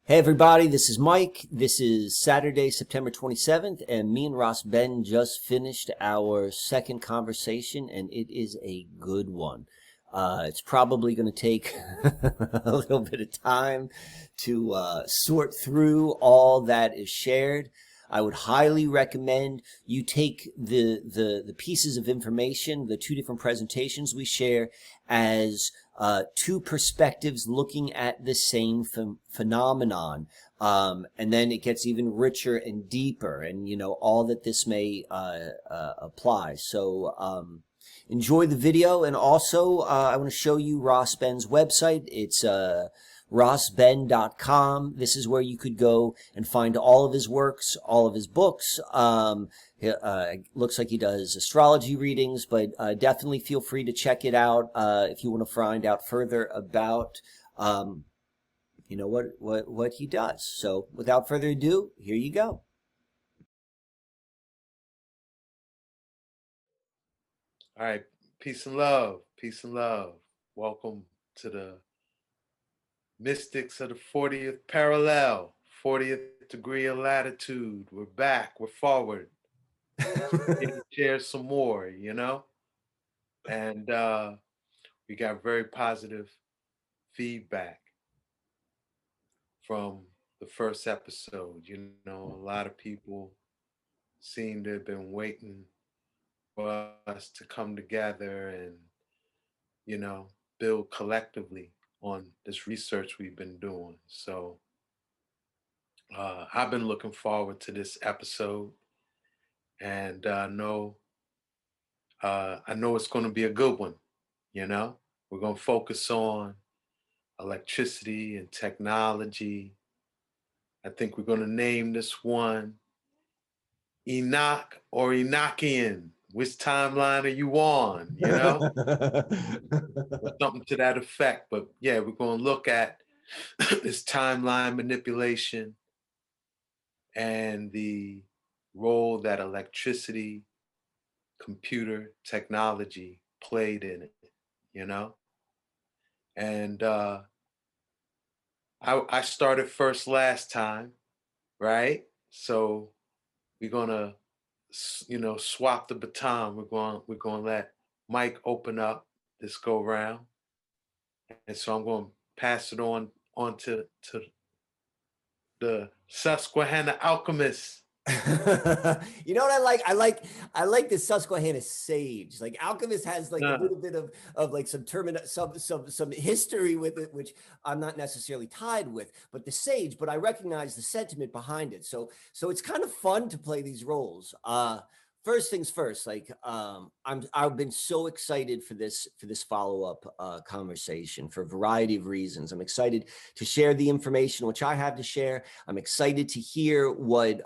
Hey everybody, this is Mike. This is Saturday, September 27th, and me and Ross Ben just finished our second conversation, and it is a good one. It's probably going to take a little bit of time to sort through all that is shared. I would highly recommend you take the pieces of information, the two different presentations we share, as two perspectives looking at the same phenomenon. And then it gets even richer and deeper, and, all that this may apply. So enjoy the video. And also, I want to show you Ross Ben's website. It's rossben.com. This is where you could go and find all of his works, all of his books. Looks like he does astrology readings, but definitely feel free to check it out if you want to find out further about what he does. So without further ado, here you go. All right, peace and love, peace and love. Welcome to the Mystics of the 40th parallel, 40th degree of latitude. We're back, we're forward. Share some more, and we got very positive feedback from the first episode. A lot of people seem to have been waiting for us to come together and, build collectively on this research we've been doing. So I've been looking forward to this episode, and I know it's going to be a good one. We're going to focus on electricity and technology. I think we're going to name this one Enoch or Enochian. Which timeline are you on? Something to that effect. But yeah, we're going to look at this timeline manipulation and the role that electricity, computer technology played in it, And I started first last time, right? So we're gonna, swap the baton. We're gonna let Mike open up this go round, and so I'm going to pass it on to the Susquehanna alchemist. You know what I like? I like the Susquehanna sage. Like alchemist has like a little bit of like some history with it, which I'm not necessarily tied with, but the sage, but I recognize the sentiment behind it. So it's kind of fun to play these roles. First things first, like I've been so excited for this follow-up conversation for a variety of reasons. I'm excited to share the information which I have to share. I'm excited to hear what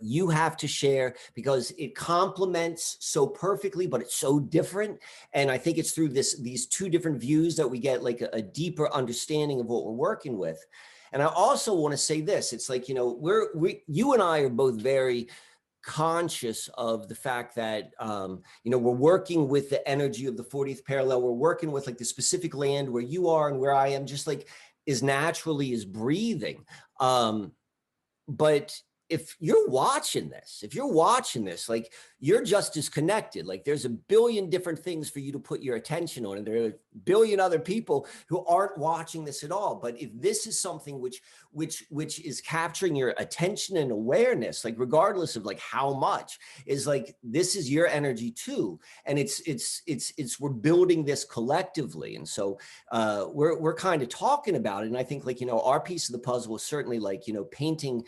you have to share, because it complements so perfectly, but it's so different. And I think it's through these two different views that we get like a deeper understanding of what we're working with. And I also want to say this: it's like, you and I are both very conscious of the fact that, we're working with the energy of the 40th parallel. We're working with like the specific land where you are and where I am, just like as naturally as breathing. But if you're watching this, like you're just as connected. Like there's a billion different things for you to put your attention on, and there are a billion other people who aren't watching this at all. But if this is something which is capturing your attention and awareness, like regardless of like how much, is like this is your energy too, and it's we're building this collectively. And so we're kind of talking about it, and I think like our piece of the puzzle is certainly like painting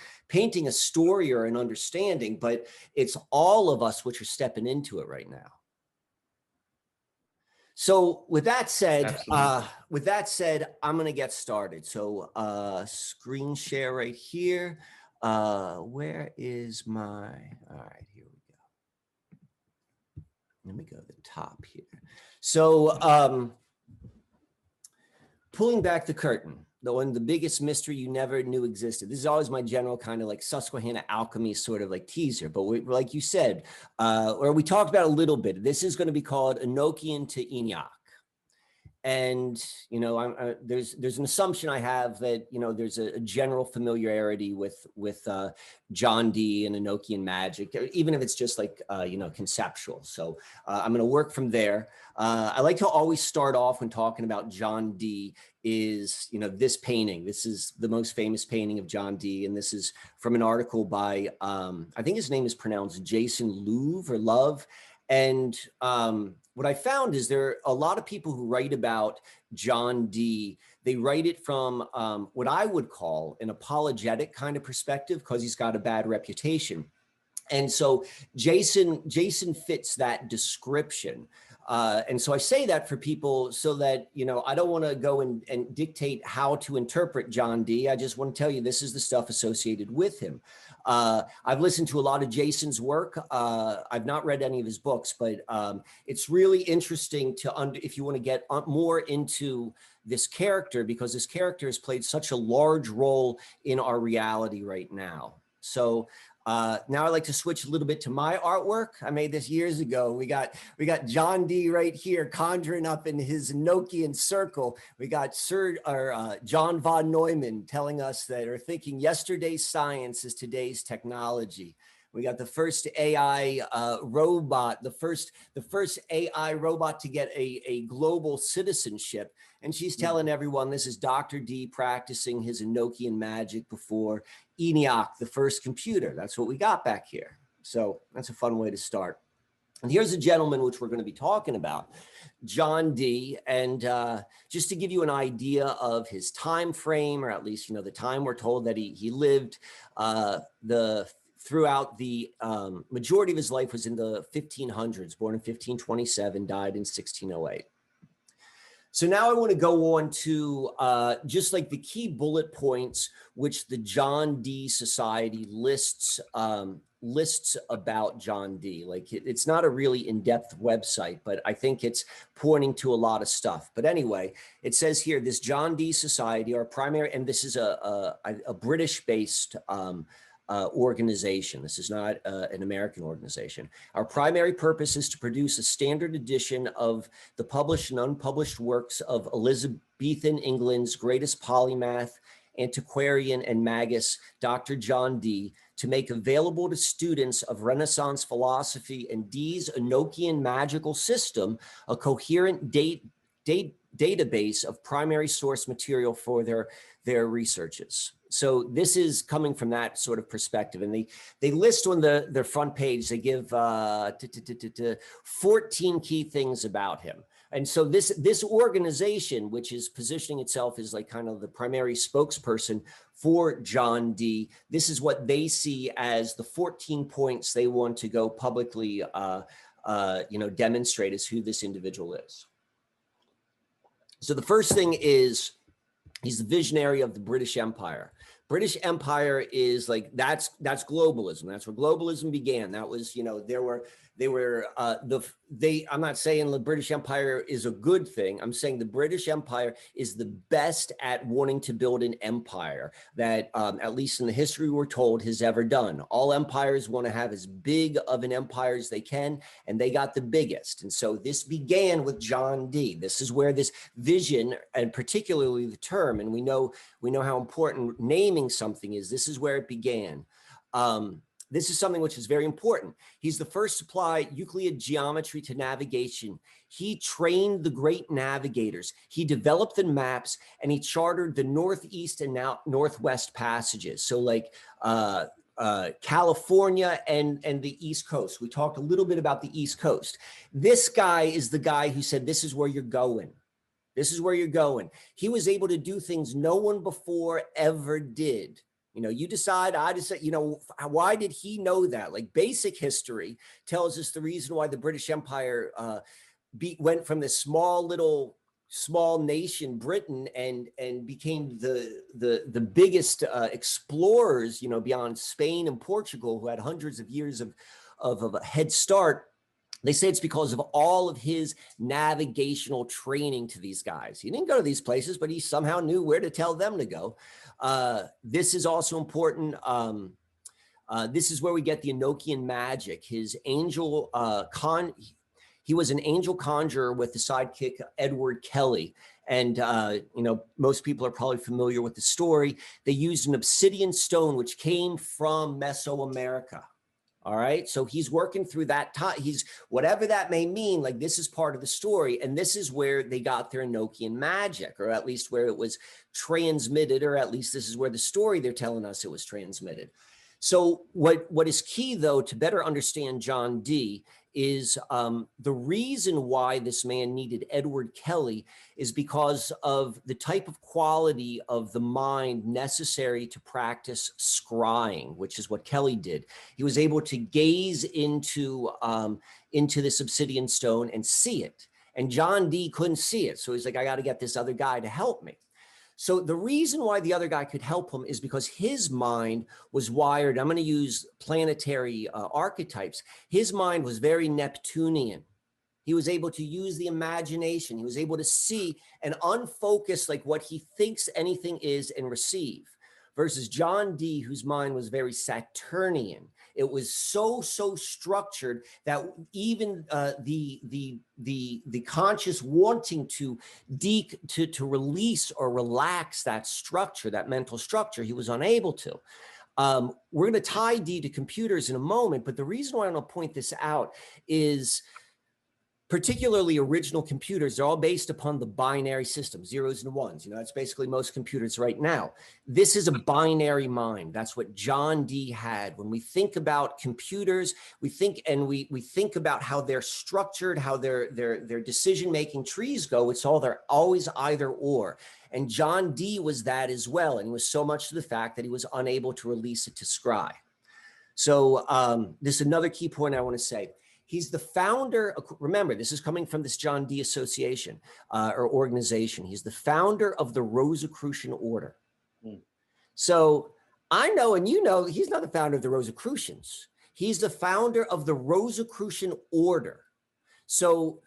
a story or an understanding, but it's all of us which are stepping into it right now. So with that said, I'm going to get started. So screen share right here. Where is my, all right, here we go. Let me go to the top here. So pulling back the curtain, the biggest mystery you never knew existed. This is always my general kind of like Susquehanna alchemy sort of like teaser. But like you said, or we talked about a little bit, this is going to be called Enochian to ENIAC. And, you know, there's an assumption I have that, you know, there's a general familiarity with John Dee and Enochian magic, even if it's just like, you know, conceptual. So I'm going to work from there. I like to always start off when talking about John Dee is, you know, this painting. This is the most famous painting of John Dee. And this is from an article by, I think his name is pronounced Jason Louv or Love. And what I found is there are a lot of people who write about John Dee. They write it from what I would call an apologetic kind of perspective because he's got a bad reputation. And so Jason fits that description. And so I say that for people so that, you know, I don't want to go and dictate how to interpret John Dee. I just want to tell you this is the stuff associated with him. I've listened to a lot of Jason's work. I've not read any of his books, but it's really interesting if you want to get more into this character, because this character has played such a large role in our reality right now. So now I'd like to switch a little bit to my artwork. I made this years ago. We got John Dee right here conjuring up in his Enochian circle. We got John von Neumann telling us that, or thinking yesterday's science is today's technology. We got the first AI robot, the first AI robot to get a global citizenship. And she's telling everyone this is Dr. Dee practicing his Enochian magic before ENIAC, the first computer. That's what we got back here. So that's a fun way to start. And here's a gentleman which we're going to be talking about, John Dee. And just to give you an idea of his time frame, or at least, you know, the time we're told that he lived, throughout the majority of his life was in the 1500s, born in 1527, died in 1608. So now I want to go on to just like the key bullet points which the John Dee Society lists about John Dee. Like it's not a really in-depth website, but I think it's pointing to a lot of stuff. But anyway, it says here, this John Dee Society, our primary, and this is a British-based organization. This is not an American organization. Our primary purpose is to produce a standard edition of the published and unpublished works of Elizabethan England's greatest polymath, antiquarian, and magus, Dr. John Dee, to make available to students of Renaissance philosophy and Dee's Enochian magical system a coherent database of primary source material for their researches. So this is coming from that sort of perspective. And they list on their front page, they give 14 key things about him. And so this organization, which is positioning itself as like kind of the primary spokesperson for John Dee, this is what they see as the 14 points they want to go publicly, demonstrate as who this individual is. So the first thing is, he's the visionary of the British Empire. British Empire is like, that's globalism. That's where globalism began. That was, you know, I'm not saying the British Empire is a good thing. I'm saying the British Empire is the best at wanting to build an empire that, at least in the history we're told, has ever done. All empires want to have as big of an empire as they can, and they got the biggest. And so this began with John Dee. This is where this vision, and particularly the term, and we know how important naming something is. This is where it began. This is something which is very important. He's the first to apply Euclid geometry to navigation. He trained the great navigators. He developed the maps, and he chartered the northeast and now northwest passages. So like California and the East Coast. We talked a little bit about the East Coast. This guy is the guy who said, this is where you're going. This is where you're going. He was able to do things no one before ever did. You know, you decide, I decide, you know, why did he know that? Like basic history tells us the reason why the British Empire went from this small nation, Britain, and became the biggest explorers, you know, beyond Spain and Portugal, who had hundreds of years of a head start. They say it's because of all of his navigational training to these guys. He didn't go to these places, but he somehow knew where to tell them to go. This is also important. This is where we get the Enochian magic. His angel He was an angel conjurer with the sidekick Edward Kelly. And, you know, most people are probably familiar with the story. They used an obsidian stone, which came from Mesoamerica. All right. So he's working through that time. He's whatever that may mean, like this is part of the story. And this is where they got their Enochian magic, or at least where it was transmitted, or at least this is where the story they're telling us it was transmitted. So what is key, though, to better understand John Dee is the reason why this man needed Edward Kelly is because of the type of quality of the mind necessary to practice scrying, which is what Kelly did. He was able to gaze into this obsidian stone and see it. And John Dee couldn't see it. So he's like, I got to get this other guy to help me. So the reason why the other guy could help him is because his mind was wired. I'm going to use planetary archetypes. His mind was very Neptunian. He was able to use the imagination. He was able to see and unfocus like what he thinks anything is and receive. Versus John Dee, whose mind was very Saturnian. It was so structured that even the conscious wanting to release or relax that structure, that mental structure, he was unable to. We're going to tie Dee to computers in a moment, but the reason why I want to point this out is particularly original computers, they're all based upon the binary system, zeros and ones. You know, that's basically most computers right now. This is a binary mind. That's what John Dee had. When we think about computers, we think about how they're structured, how their decision-making trees go. It's all they're always either or. And John Dee was that as well. And it was so much to the fact that he was unable to release it to scry. So this is another key point I want to say. He's the founder. Remember, this is coming from this John Dee association or organization. He's the founder of the Rosicrucian order. So I know, and you know, he's not the founder of the Rosicrucians. He's the founder of the Rosicrucian order. So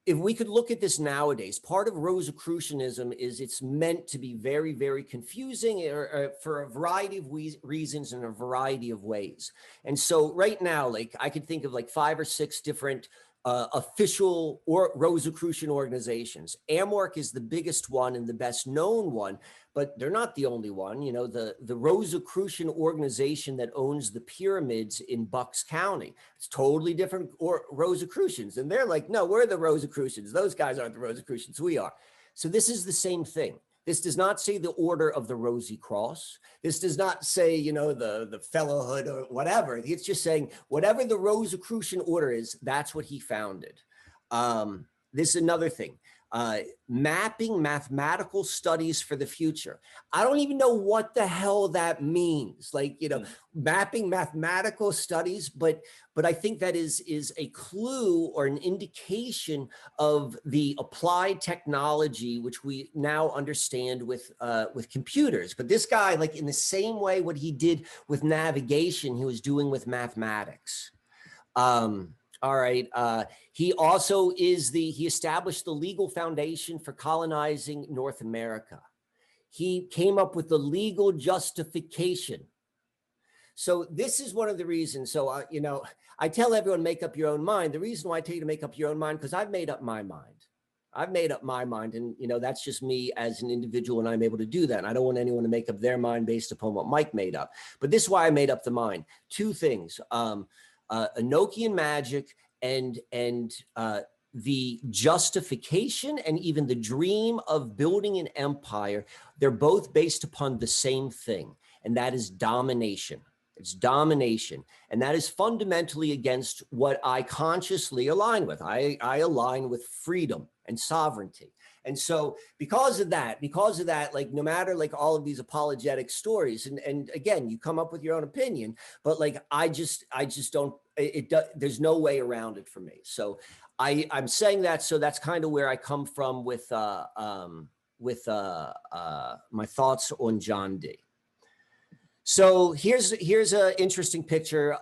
if we could look at this nowadays, part of Rosicrucianism is it's meant to be very, very confusing for a variety of reasons in a variety of ways. And so right now, like I could think of like 5 or 6 different official or Rosicrucian organizations. AMORC is the biggest one and the best known one, but they're not the only one. You know, the Rosicrucian organization that owns the pyramids in Bucks County, it's totally different Rosicrucians. And they're like, no, we're the Rosicrucians. Those guys aren't the Rosicrucians, we are. So this is the same thing. This does not say the Order of the Rosy Cross. This does not say, you know, the fellowhood or whatever. It's just saying whatever the Rosicrucian order is, that's what he founded. This is another thing. Mapping mathematical studies for the future. I don't even know what the hell that means. Like, you know, mapping mathematical studies, but I think that is a clue or an indication of the applied technology, which we now understand with computers. But this guy, like in the same way, what he did with navigation, he was doing with mathematics. All right. He also he established the legal foundation for colonizing North America. He came up with the legal justification. So this is one of the reasons. So, you know, I tell everyone, make up your own mind. The reason why I tell you to make up your own mind, because I've made up my mind. I've made up my mind. And, you know, that's just me as an individual, and I'm able to do that. And I don't want anyone to make up their mind based upon what Mike made up. But this is why I made up the mind. 2 things. Enochian magic and the justification and even the dream of building an empire, they're both based upon the same thing, and that is domination. It's domination. And that is fundamentally against what I consciously align with. I align with freedom and sovereignty. And so because of that, like no matter like all of these apologetic stories, and again, you come up with your own opinion, but like I just don't, there's no way around it for me. So I'm saying that, so that's kind of where I come from with my thoughts on John Dee. So here's an interesting picture.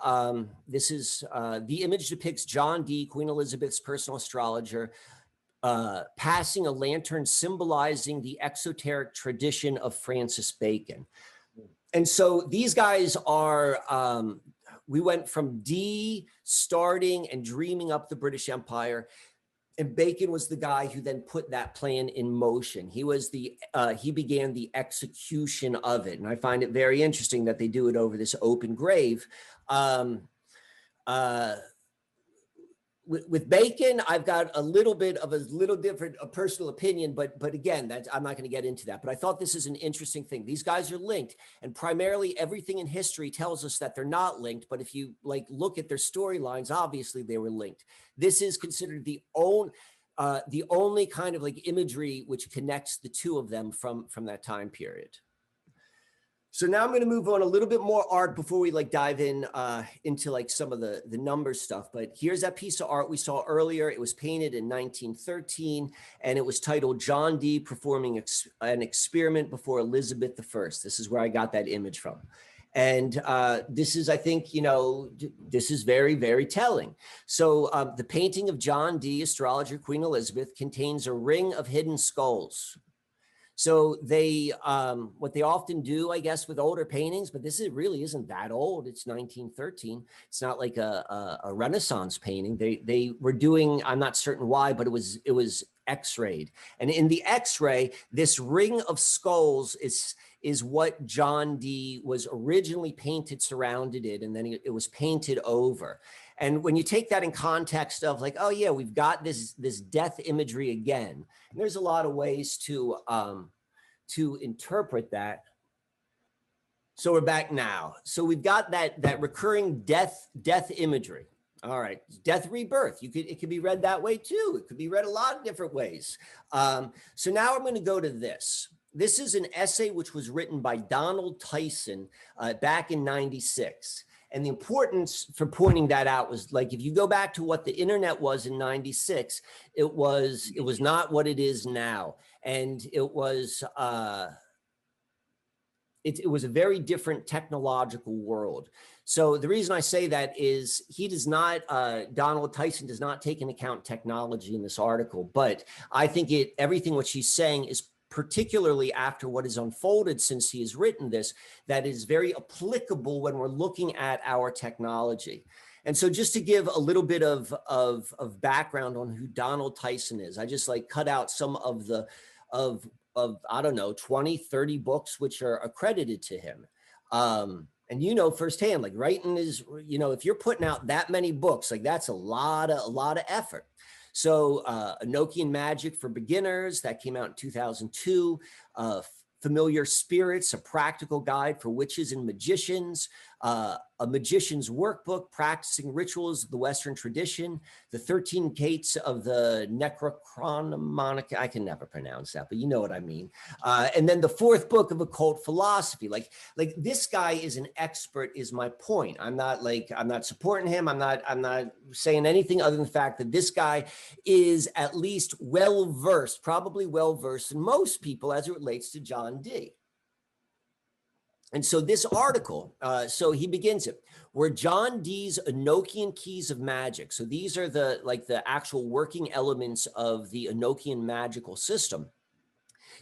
This is the image depicts John Dee, Queen Elizabeth's personal astrologer, passing a lantern symbolizing the exoteric tradition of Francis Bacon. And so these guys are we went from Dee starting and dreaming up the British Empire, and Bacon was the guy who then put that plan in motion. He was he began the execution of it. And I find it very interesting that they do it over this open grave. With Bacon, I've got a little bit of a different personal opinion, but again, I'm not going to get into that. But I thought this is an interesting thing. These guys are linked, and primarily everything in history tells us that they're not linked. But if you look at their storylines, obviously they were linked. This is considered the only kind of imagery which connects the two of them from that time period. So now I'm going to move on a little bit more art before we dive in into some of the number stuff. But here's that piece of art we saw earlier. It was painted in 1913, and it was titled John Dee Performing an Experiment Before Elizabeth I. This is where I got that image from. And this is, I think, this is very, very telling. So the painting of John Dee, astrologer Queen Elizabeth, contains a ring of hidden skulls. So they, what they often do, I guess, with older paintings, but this really isn't that old. It's 1913. It's not like a Renaissance painting. They were doing, I'm not certain why, but it was X-rayed. And in the X-ray, this ring of skulls is what John Dee was originally painted, surrounded it, and then it was painted over. And when you take that in context of oh yeah, we've got this death imagery again, and there's a lot of ways to interpret that. So we're back now. So we've got that recurring death imagery. All right, death, rebirth. It could be read that way too. It could be read a lot of different ways. So now I'm going to go to this. This is an essay which was written by Donald Tyson back in '96. And the importance for pointing that out was if you go back to what the internet was in '96, it was not what it is now. And it was a very different technological world. So the reason I say that is he does not, Donald Tyson does not take into account technology in this article, but I think everything what she's saying is particularly after what has unfolded since he has written this, that is very applicable when we're looking at our technology. And so just to give a little bit of background on who Donald Tyson is, I just cut out some of the, I don't know, 20, 30 books which are accredited to him. And firsthand, writing is, if you're putting out that many books, that's a lot of effort. So Enochian Magic for Beginners, that came out in 2002. Familiar Spirits, a practical guide for witches and magicians. A magician's workbook, practicing rituals of the Western tradition. The 13 Gates of the Necrochronomonic, I can never pronounce that, but you know what I mean. And then the 4th book of occult philosophy. This guy is an expert, is my point. I'm not supporting him. I'm not saying anything other than the fact that this guy is at least well-versed, probably well-versed in most people as it relates to John Dee. And so this article, so he begins it, were John Dee's Enochian keys of magic. So these are the actual working elements of the Enochian magical system,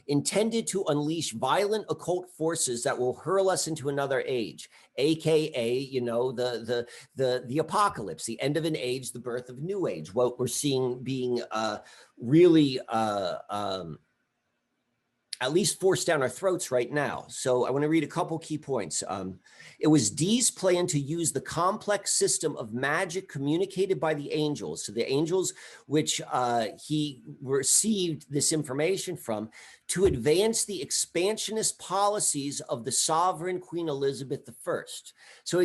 intended to unleash violent occult forces that will hurl us into another age, AKA, the apocalypse, the end of an age, the birth of a new age, what we're seeing being really at least forced down our throats right now. So I want to read a couple key points. It was Dee's plan to use the complex system of magic communicated by the angels, so the angels which he received this information from, to advance the expansionist policies of the sovereign Queen Elizabeth I. So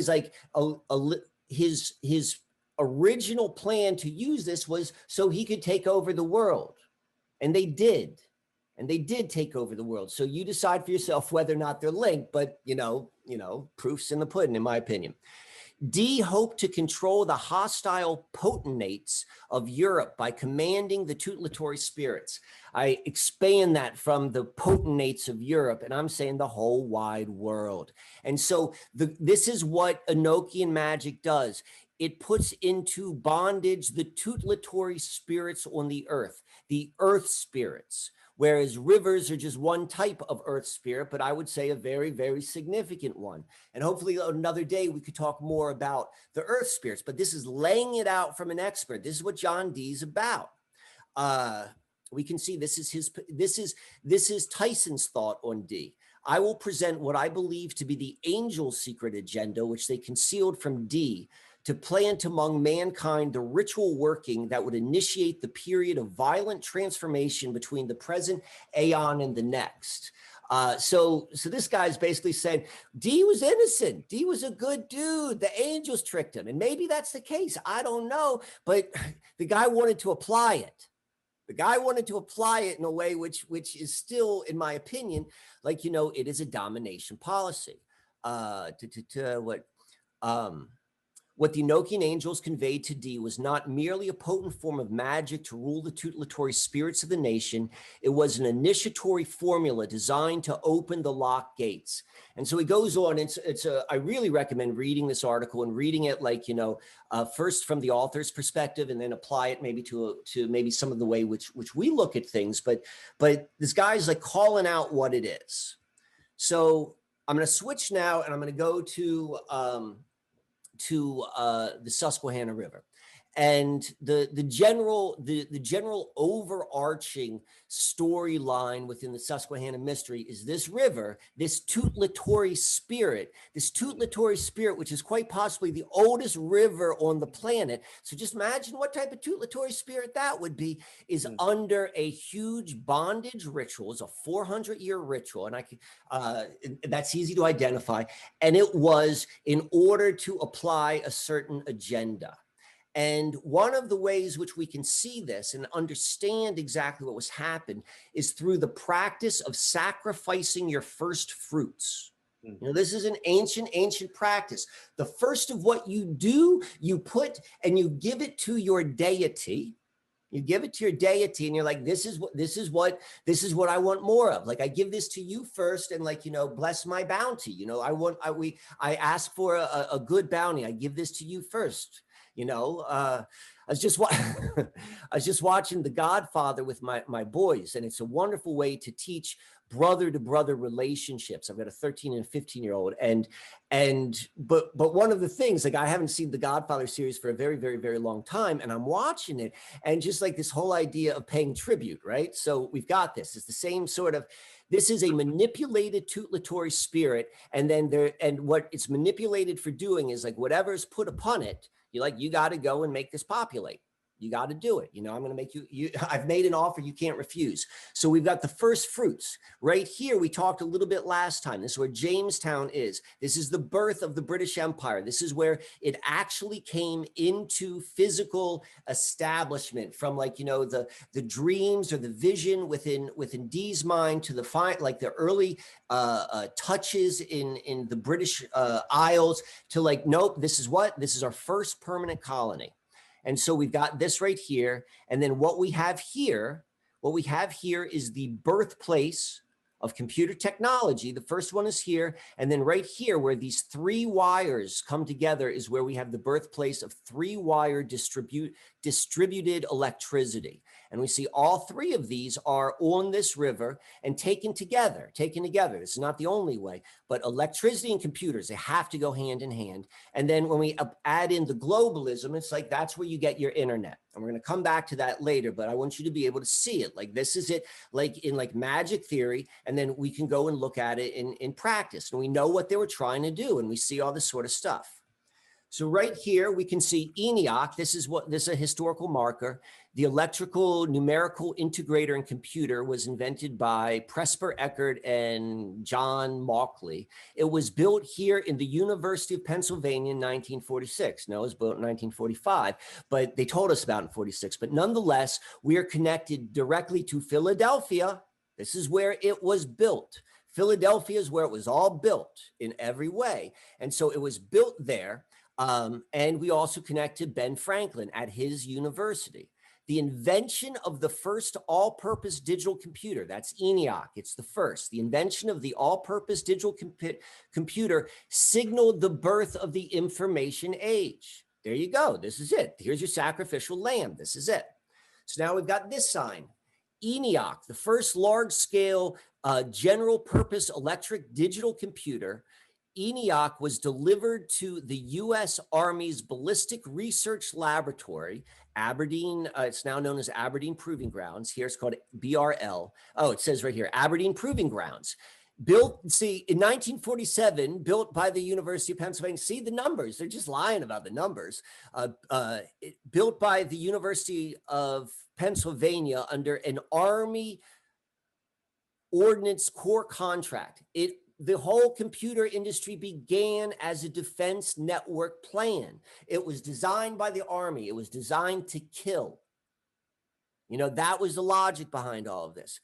he's his original plan to use this was so he could take over the world. And they did. And they did take over the world. So you decide for yourself whether or not they're linked, but proof's in the pudding, in my opinion. Dee hoped to control the hostile potentates of Europe by commanding the tutelatory spirits. I expand that from the potentates of Europe, and I'm saying the whole wide world. And so this is what Enochian magic does. It puts into bondage the tutelatory spirits on the earth spirits, whereas rivers are just one type of earth spirit, but I would say a very, very significant one. And hopefully another day we could talk more about the earth spirits, but this is laying it out from an expert. This is what John Dee is about. We can see this is Tyson's thought on Dee. I will present what I believe to be the angel's secret agenda, which they concealed from Dee, to plant among mankind the ritual working that would initiate the period of violent transformation between the present aeon and the next. So this guy's basically saying Dee was innocent. Dee was a good dude. The angels tricked him. And maybe that's the case. I don't know. But the guy wanted to apply it. The guy wanted to apply it in a way which is still, in my opinion, like, you know, it is a domination policy. What the Enochian angels conveyed to Dee was not merely a potent form of magic to rule the tutelatory spirits of the nation. It was an initiatory formula designed to open the locked gates. And so he goes on. I really recommend reading this article and reading it, like, you know, first from the author's perspective, and then apply it maybe to maybe some of the way which we look at things. But this guy's like calling out what it is. So I'm going to switch now, and I'm going to go to the Susquehanna River. And the general overarching storyline within the Susquehanna mystery is this river, this tutelatory spirit, which is quite possibly the oldest river on the planet. So just imagine what type of tutelatory spirit that would be, is under a huge bondage ritual. It's a 400-year ritual, and that's easy to identify. And it was in order to apply a certain agenda. And one of the ways which we can see this and understand exactly what was happened is through the practice of sacrificing your first fruits. You know, this is an ancient practice. The first of what you do, you put and you give it to your deity. You give it to your deity, and you're like, this is what I want more of. Like, I give this to you first, and, like, you know, bless my bounty. You know, I ask for a good bounty. I give this to you first. You know, I was just watching The Godfather with my boys, and it's a wonderful way to teach brother to brother relationships. I've got a 13 and a 15-year-old, but one of the things, like, I haven't seen the Godfather series for a very, very, very long time, and I'm watching it, and just like this whole idea of paying tribute, right? So we've got this. It's the same sort of. This is a manipulated tutelatory spirit, and what it's manipulated for doing is, like, whatever is put upon it. You got to go and make this populate. You got to do it. You know, I'm going to make you, I've made an offer you can't refuse. So we've got the first fruits right here. We talked a little bit last time. This is where Jamestown is. This is the birth of the British Empire. This is where it actually came into physical establishment from, like, you know, the dreams or the vision within Dee's mind to the early touches in the British Isles to, like, nope, this is our first permanent colony. And so we've got this right here. And then what we have here is the birthplace of computer technology. The first one is here. And then right here, where these three wires come together, is where we have the birthplace of three-wire distributed electricity. And we see all three of these are on this river and taken together. This is not the only way, but electricity and computers, they have to go hand in hand. And then when we add in the globalism, it's like, that's where you get your internet. And we're going to come back to that later, but I want you to be able to see it. Like, this is it, like in like magic theory. And then we can go and look at it in practice. And we know what they were trying to do. And we see all this sort of stuff. So right here, we can see ENIAC. This is a historical marker. The electrical numerical integrator and computer was invented by Presper Eckert and John Mauchly. It was built here in the University of Pennsylvania in 1946. No, it was built in 1945, but they told us about it in 46. But nonetheless, we are connected directly to Philadelphia. This is where it was built. Philadelphia is where it was all built in every way. And so it was built there. And we also connect to Ben Franklin at his university. The invention of the first all-purpose digital computer, that's ENIAC, it's the first. The invention of the all-purpose digital computer signaled the birth of the information age. There you go. This is it. Here's your sacrificial lamb. This is it. So now we've got this sign. ENIAC, the first large-scale general purpose electric digital computer. ENIAC was delivered to the U.S. Army's Ballistic Research Laboratory, Aberdeen. It's now known as Aberdeen Proving Grounds. Here it's called BRL. Oh, it says right here, Aberdeen Proving Grounds. Built, see, in 1947, built by the University of Pennsylvania. See the numbers, they're just lying about the numbers. Built by the University of Pennsylvania under an Army Ordnance Corps contract. The whole computer industry began as a defense network plan. It was designed by the Army. It was designed to kill. You know, that was the logic behind all of this.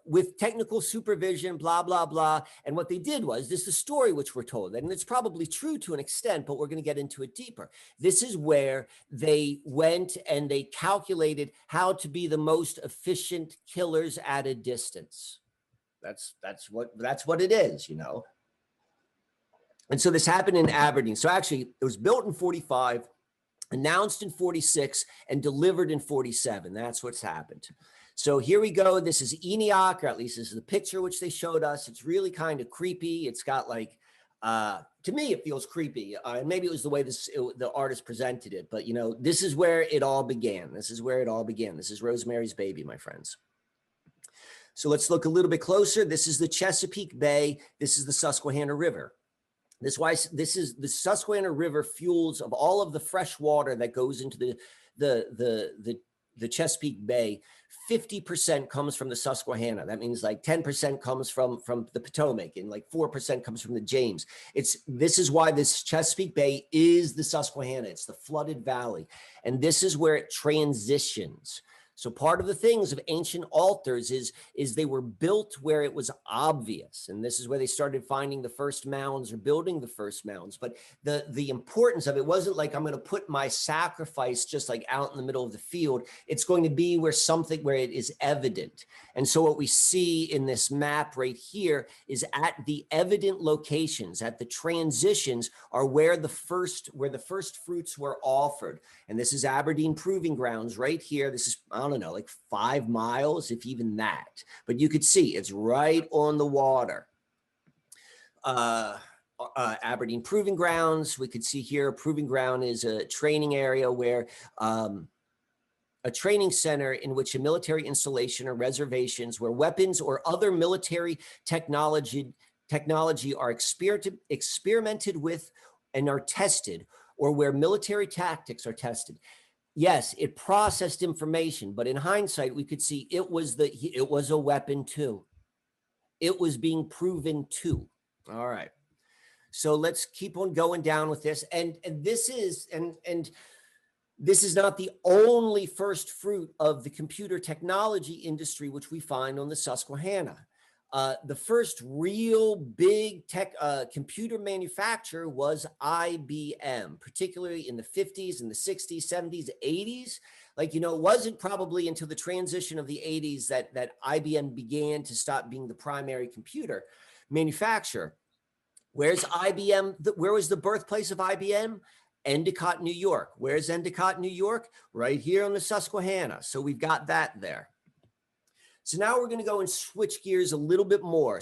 With technical supervision, blah, blah, blah. And what they did was, this is the story which we're told, and it's probably true to an extent, but we're going to get into it deeper. This is where they went and they calculated how to be the most efficient killers at a distance. That's what it is, you know. And so this happened in Aberdeen. So actually, it was built in 45, announced in 46, and delivered in 47. That's what's happened. So here we go. This is ENIAC, or at least this is the picture which they showed us. It's really kind of creepy. It's got like, to me, it feels creepy. And maybe it was the way the artist presented it. But, you know, this is where it all began. This is where it all began. This is Rosemary's Baby, my friends. So let's look a little bit closer. This is the Chesapeake Bay. This is the Susquehanna River. This is the Susquehanna River fuels of all of the fresh water that goes into the Chesapeake Bay. 50% comes from the Susquehanna. That means like 10% comes from the Potomac, and like 4% comes from the James. This is why this Chesapeake Bay is the Susquehanna. It's the flooded valley. And this is where it transitions. So part of the things of ancient altars is they were built where it was obvious. And this is where they started finding the first mounds or building the first mounds. But the importance of it wasn't like, I'm going to put my sacrifice just like out in the middle of the field. It's going to be where it is evident. And so what we see in this map right here is at the evident locations, at the transitions, are where the first fruits were offered. And this is Aberdeen Proving Grounds right here. This is, I don't know, like 5 miles, if even that. But you could see it's right on the water. Aberdeen Proving Grounds, we could see here, a proving ground is a training area where a training center in which a military installation or reservations where weapons or other military technology are experimented with and are tested, or where military tactics are tested. Yes, it processed information, but in hindsight, we could see it was a weapon too. It was being proven too. All right. So let's keep on going down with this. And this is not the only first fruit of the computer technology industry, which we find on the Susquehanna. The first real big computer manufacturer was IBM, particularly in the 50s and the 60s, 70s, 80s. Like, you know, it wasn't probably until the transition of the 80s that IBM began to stop being the primary computer manufacturer. Where's IBM? Where was the birthplace of IBM? Endicott, New York. Where's Endicott, New York? Right here on the Susquehanna. So we've got that there. So now we're going to go and switch gears a little bit more,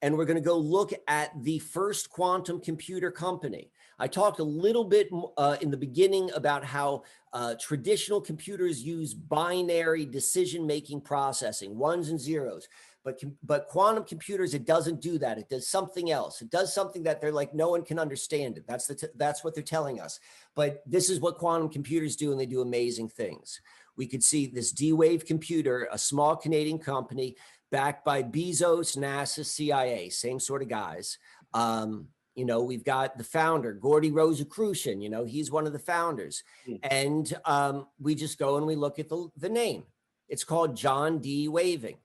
and we're going to go look at the first quantum computer company. I talked a little bit in the beginning about how traditional computers use binary decision-making processing, ones and zeros. But quantum computers, it doesn't do that. It does something else. It does something that they're like, no one can understand it. That's what they're telling us. But this is what quantum computers do, and they do amazing things. We could see this D-Wave computer, a small Canadian company backed by Bezos, NASA, CIA, same sort of guys. You know, we've got the founder, Gordy Rosicrucian, you know, he's one of the founders. And we just go and we look at the name. It's called John Dee Waving.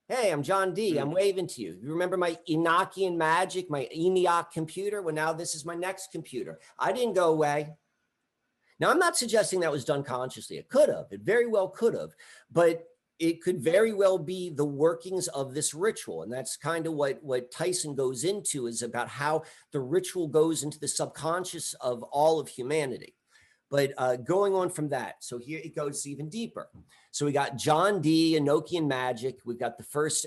Hey, I'm John Dee. I'm waving to you. You remember my Enochian magic, my ENIAC computer? Well, now this is my next computer. I didn't go away. Now, I'm not suggesting that was done consciously. It could have. It very well could have. But it could very well be the workings of this ritual. And that's kind of what Tyson goes into, is about how the ritual goes into the subconscious of all of humanity. But going on from that, so here it goes even deeper. So we got John Dee, Enochian magic. We've got the first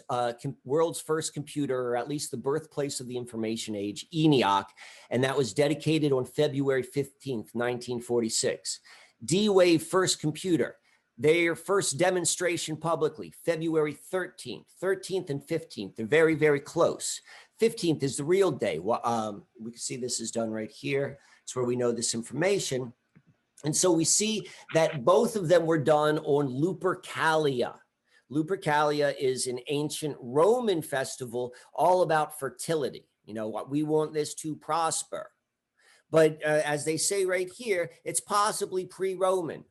world's first computer, or at least the birthplace of the information age, ENIAC, and that was dedicated on February 15th, 1946. D-Wave first computer, their first demonstration publicly, February 13th and 15th. They're very, very close. 15th is the real day. We can see this is done right here. It's where we know this information. And so we see that both of them were done on Lupercalia. Lupercalia is an ancient Roman festival all about fertility. You know, what we want this to prosper. But as they say right here, it's possibly pre-Roman.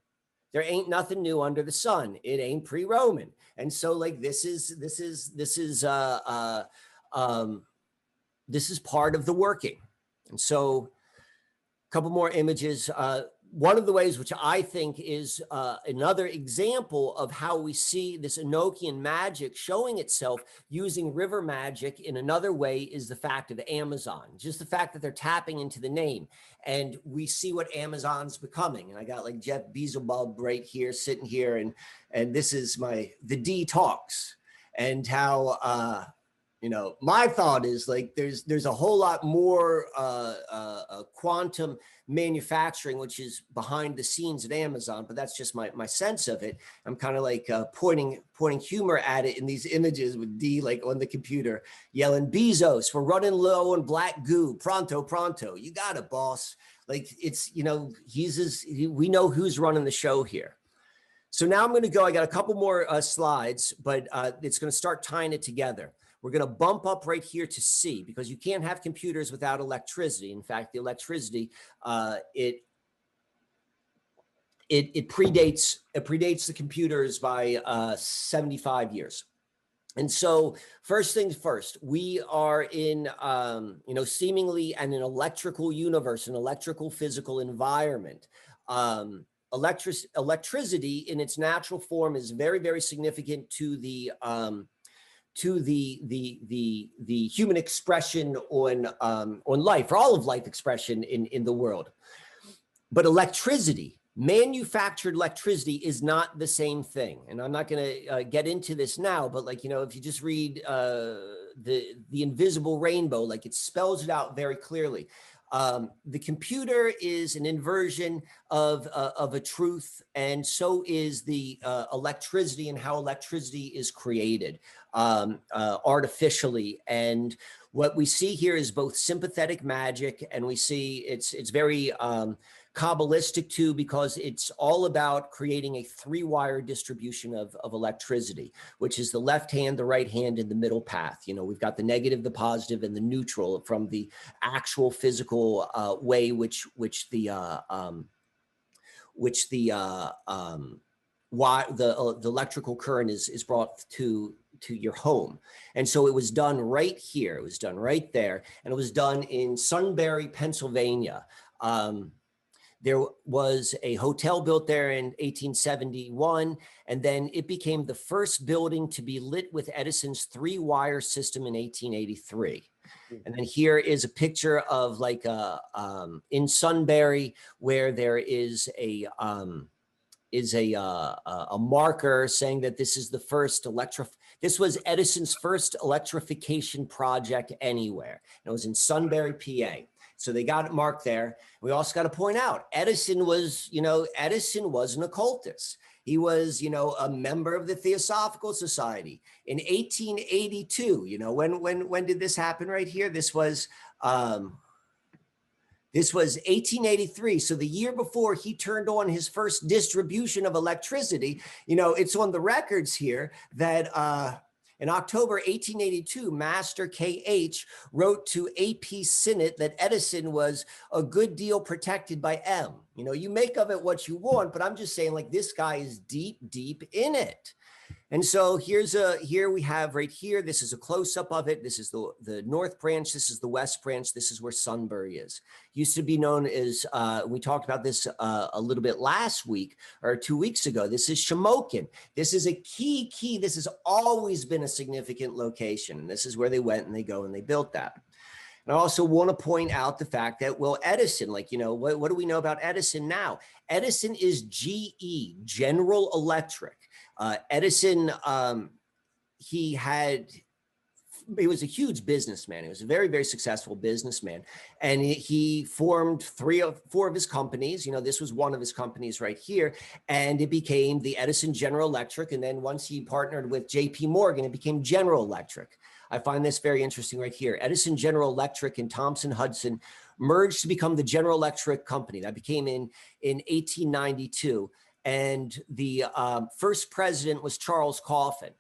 There ain't nothing new under the sun. It ain't pre-Roman. And so like this is part of the working. And so a couple more images. One of the ways which I think is another example of how we see this Enochian magic showing itself using river magic in another way is the fact of Amazon, just the fact that they're tapping into the name. And we see what Amazon's becoming. And I got like Jeff Beelzebub right here, sitting here. And this is the D talks, and how, you know, my thought is like there's a whole lot more quantum manufacturing, which is behind the scenes at Amazon, but that's just my sense of it. I'm kind of like pointing humor at it in these images with D like on the computer yelling, Bezos, we're running low on black goo, pronto, pronto. You got it, boss. Like it's, you know, we know who's running the show here. So now I'm going to go, I got a couple more slides, but it's going to start tying it together. We're going to bump up right here to C, because you can't have computers without electricity. In fact, the electricity, it predates the computers by 75 years. And so first things first, we are in, you know, seemingly an electrical universe, an electrical physical environment. Electricity in its natural form is very, very significant to the human expression on life, or all of life expression in the world. But electricity, manufactured electricity, is not the same thing. And I'm not going to get into this now, but like, you know, if you just read the Invisible Rainbow, like it spells it out very clearly. The computer is an inversion of a truth, and so is the electricity and how electricity is created artificially. And what we see here is both sympathetic magic, and we see it's very Kabbalistic too, because it's all about creating a three-wire distribution of electricity, which is the left hand, the right hand, and the middle path. You know, we've got the negative, the positive, and the neutral from the actual physical way which the electrical current is brought to your home. And so it was done right here. It was done right there, and it was done in Sunbury, Pennsylvania. There was a hotel built there in 1871, and then it became the first building to be lit with Edison's three-wire system in 1883. And then here is a picture of like in Sunbury, where there is a marker saying that this is the first this was Edison's first electrification project anywhere. And it was in Sunbury, PA. So they got it marked there. We also got to point out, Edison was an occultist. He was, you know, a member of the Theosophical Society. In 1882, you know, when did this happen right here? This was 1883. So the year before he turned on his first distribution of electricity, you know, it's on the records here that in October 1882, Master K.H. wrote to AP Senate that Edison was a good deal protected by M. You know, you make of it what you want, but I'm just saying, like, this guy is deep, deep in it. And so here we have right here, this is a close-up of it. This is the North Branch. This is the West Branch. This is where Sunbury is. Used to be known as, we talked about this a little bit last week or 2 weeks ago. This is Shamokin. This is a key. This has always been a significant location. And this is where they went and they built that. And I also want to point out the fact that, well, Edison, like, what do we know about Edison now? Edison is GE, General Electric. Edison, he was a huge businessman. He was a very, very successful businessman. And he formed 3 or 4 of his companies. This was one of his companies right here. And it became the Edison General Electric. And then once he partnered with JP Morgan, it became General Electric. I find this very interesting right here. Edison General Electric and Thomson Hudson merged to become the General Electric Company. That became in 1892. And the first president was Charles Coffin.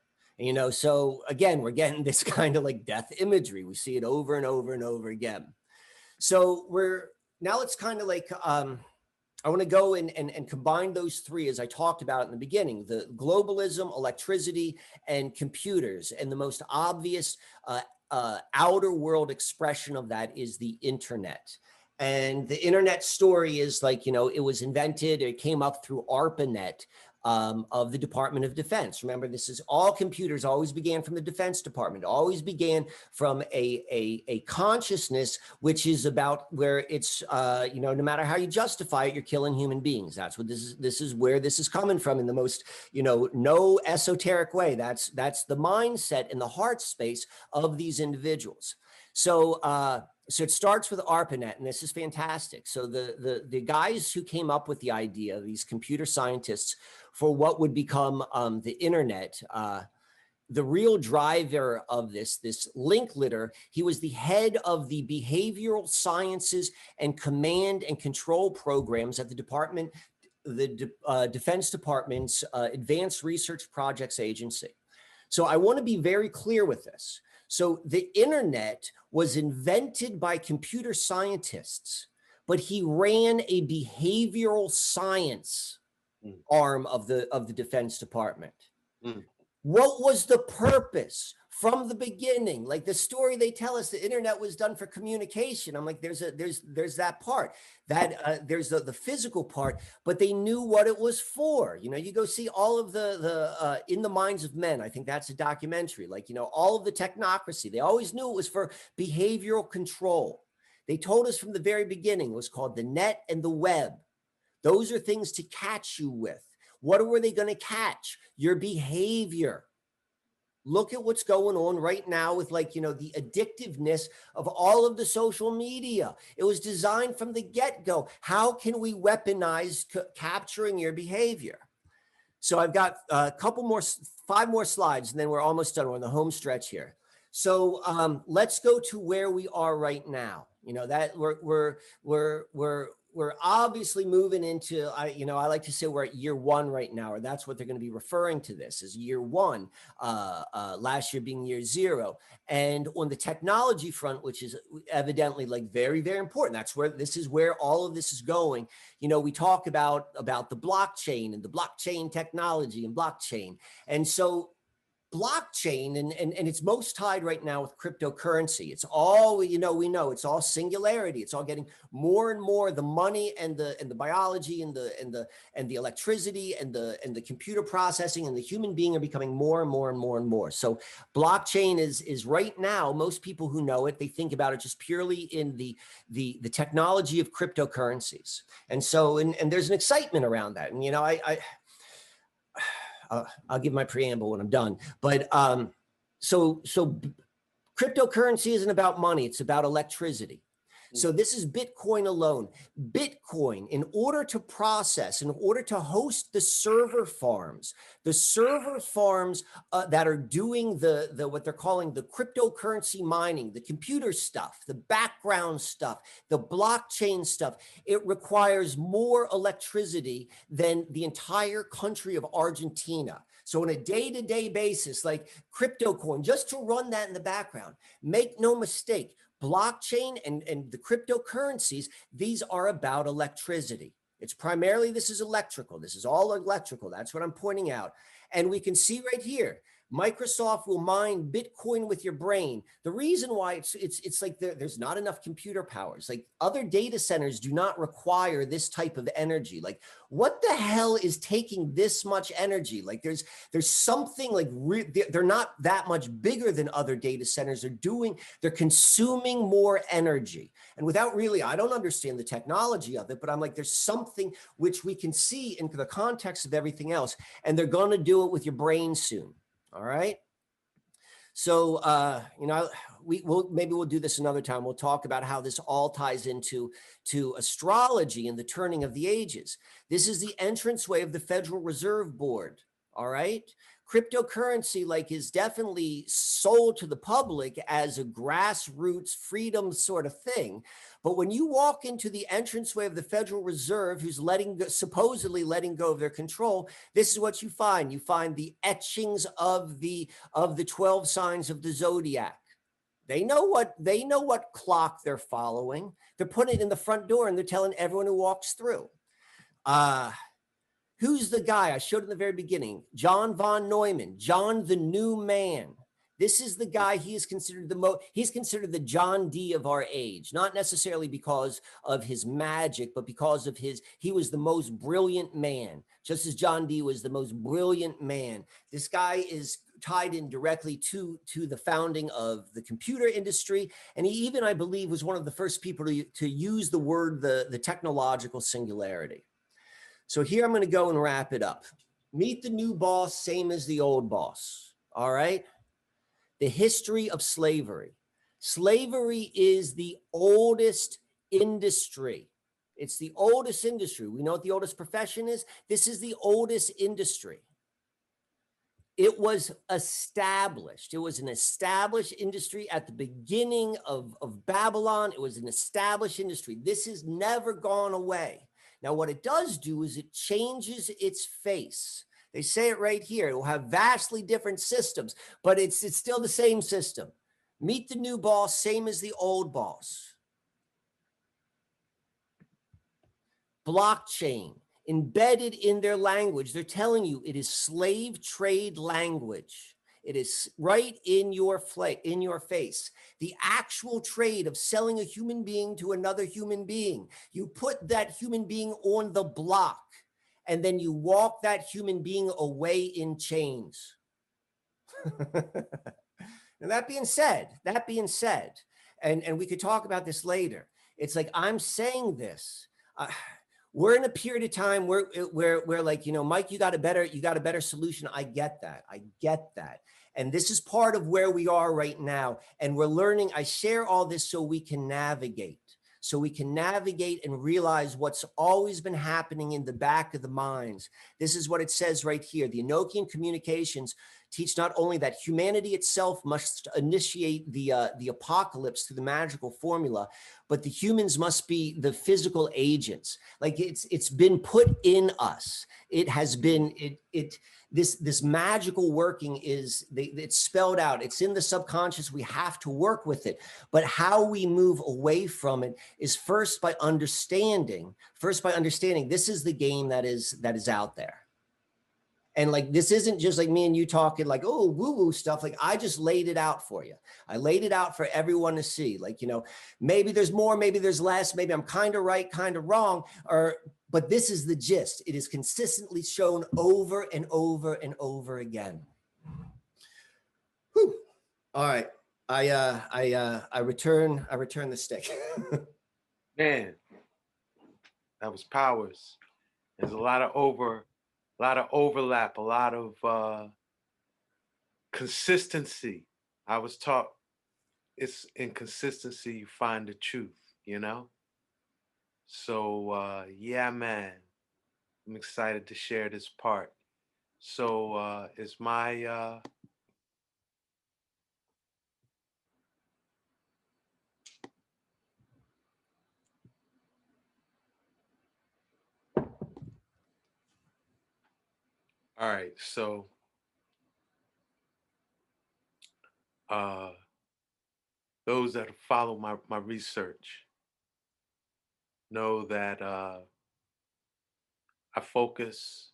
So again, we're getting this kind of like death imagery. We see it over and over and over again. So let's kind of like, I want to go and combine those 3 as I talked about in the beginning: the globalism, electricity, and computers. And the most obvious outer world expression of that is the internet. And the internet story is like, it was invented, it came up through ARPANET of the Department of Defense. Remember, this is all computers always began from the Defense Department, always began from a consciousness, which is about where it's, no matter how you justify it, you're killing human beings. That's what this is where this is coming from in the most, no esoteric way. That's the mindset and the heart space of these individuals. So it starts with ARPANET, and this is fantastic. So the guys who came up with the idea, these computer scientists, for what would become the internet, the real driver of this Linklater, he was the head of the behavioral sciences and command and control programs at the Defense Department's Advanced Research Projects Agency. So I want to be very clear with this. So the internet was invented by computer scientists, but he ran a behavioral science arm of the Defense Department. What was the purpose from the beginning? Like the story they tell us, the internet was done for communication. I'm like, there's that part, that there's the physical part, but they knew what it was for. You go see all of the In the Minds of Men. I think that's a documentary. Like, all of the technocracy, they always knew it was for behavioral control. They told us from the very beginning it was called the net and the web. Those are things to catch you with. What were they going to catch? Your behavior. Look at what's going on right now with the addictiveness of all of the social media. It was designed from the get-go. How can we weaponize capturing your behavior? So I've got five more slides, and then we're almost done. We're on the home stretch here. So let's go to where we are right now. That we're obviously moving into, I like to say we're at year 1 right now, or that's what they're going to be referring to this as year 1, last year being year 0. And on the technology front, which is evidently very, very important, this is where all of this is going. We talk about the blockchain and the blockchain technology and blockchain. And so blockchain and it's most tied right now with cryptocurrency. It's all, we know it's all singularity. It's all getting more and more, the money and the biology and the electricity and the computer processing and the human being are becoming more and more and more and more. So blockchain is right now, most people who know it, they think about it just purely in the technology of cryptocurrencies. And so and there's an excitement around that. And I'll give my preamble when I'm done. But so cryptocurrency isn't about money. It's about electricity. So this is Bitcoin alone. Bitcoin, in order to process, in order to host the server farms that are doing the what they're calling the cryptocurrency mining, the computer stuff, the background stuff, the blockchain stuff, it requires more electricity than the entire country of Argentina. So on a day-to-day basis, like CryptoCoin, just to run that in the background, make no mistake, blockchain and the cryptocurrencies, these are about electricity. It's primarily, this is electrical. This is all electrical. That's what I'm pointing out. And we can see right here, Microsoft will mine Bitcoin with your brain. The reason why it's like there's not enough computer powers. Like other data centers do not require this type of energy. Like what the hell is taking this much energy? Like there's something like they're not that much bigger than other data centers. They're consuming more energy. And without really, I don't understand the technology of it, but I'm like, there's something which we can see in the context of everything else. And they're going to do it with your brain soon. All right. So, you know, maybe we'll do this another time. We'll talk about how this all ties into astrology and the turning of the ages. This is the entranceway of the Federal Reserve Board. All right. Cryptocurrency is definitely sold to the public as a grassroots freedom sort of thing. But when you walk into the entranceway of the Federal Reserve, who's supposedly letting go of their control, this is what you find. You find the etchings of the 12 signs of the zodiac. They know what clock they're following. They're putting it in the front door and they're telling everyone who walks through. Who's the guy I showed in the very beginning? John von Neumann, John the New Man. This is the guy. He is considered he's considered the John Dee of our age, not necessarily because of his magic, but because of he was the most brilliant man, just as John Dee was the most brilliant man. This guy is tied in directly to the founding of the computer industry. And he even, I believe, was one of the first people to use the word, the technological singularity. So here I'm going to go and wrap it up. Meet the new boss, same as the old boss. All right. The history of slavery. Slavery is the oldest industry. It's the oldest industry. We know what the oldest profession is. This is the oldest industry. It was established. It was an established industry at the beginning of Babylon. It was an established industry. This has never gone away. Now, what it does do is it changes its face. They say it right here. It will have vastly different systems, but it's still the same system. Meet the new boss, same as the old boss. Blockchain, embedded in their language. They're telling you it is slave trade language. It is right in your face. The actual trade of selling a human being to another human being. You put that human being on the block, and then you walk that human being away in chains. Now, that being said, and we could talk about this later. It's like, I'm saying this. We're in a period of time where like, you know, Mike, you got a better solution. I get that. And this is part of where we are right now. And we're learning. I share all this so we can navigate. And realize what's always been happening in the back of the minds. This is what it says right here. The Enochian communications teach not only that humanity itself must initiate the apocalypse through the magical formula, but the humans must be the physical agents. Like it's been put in us. It has been this magical working it's spelled out. It's in the subconscious. We have to work with it. But how we move away from it is first by understanding. This is the game that is out there. And like, this isn't just like me and you talking like, oh, woo-woo stuff. Like, I just laid it out for you. I laid it out for everyone to see. Like, you know, maybe there's more, maybe there's less, maybe I'm kind of right, kind of wrong, but this is the gist. It is consistently shown over and over and over again. Whew. All right. I return the stick. Man, that was Powers. There's a lot of overlap, a lot of consistency. I was taught it's in consistency you find the truth, you know? So yeah, man, I'm excited to share this part. So is my all right, so those that follow my research know that I focus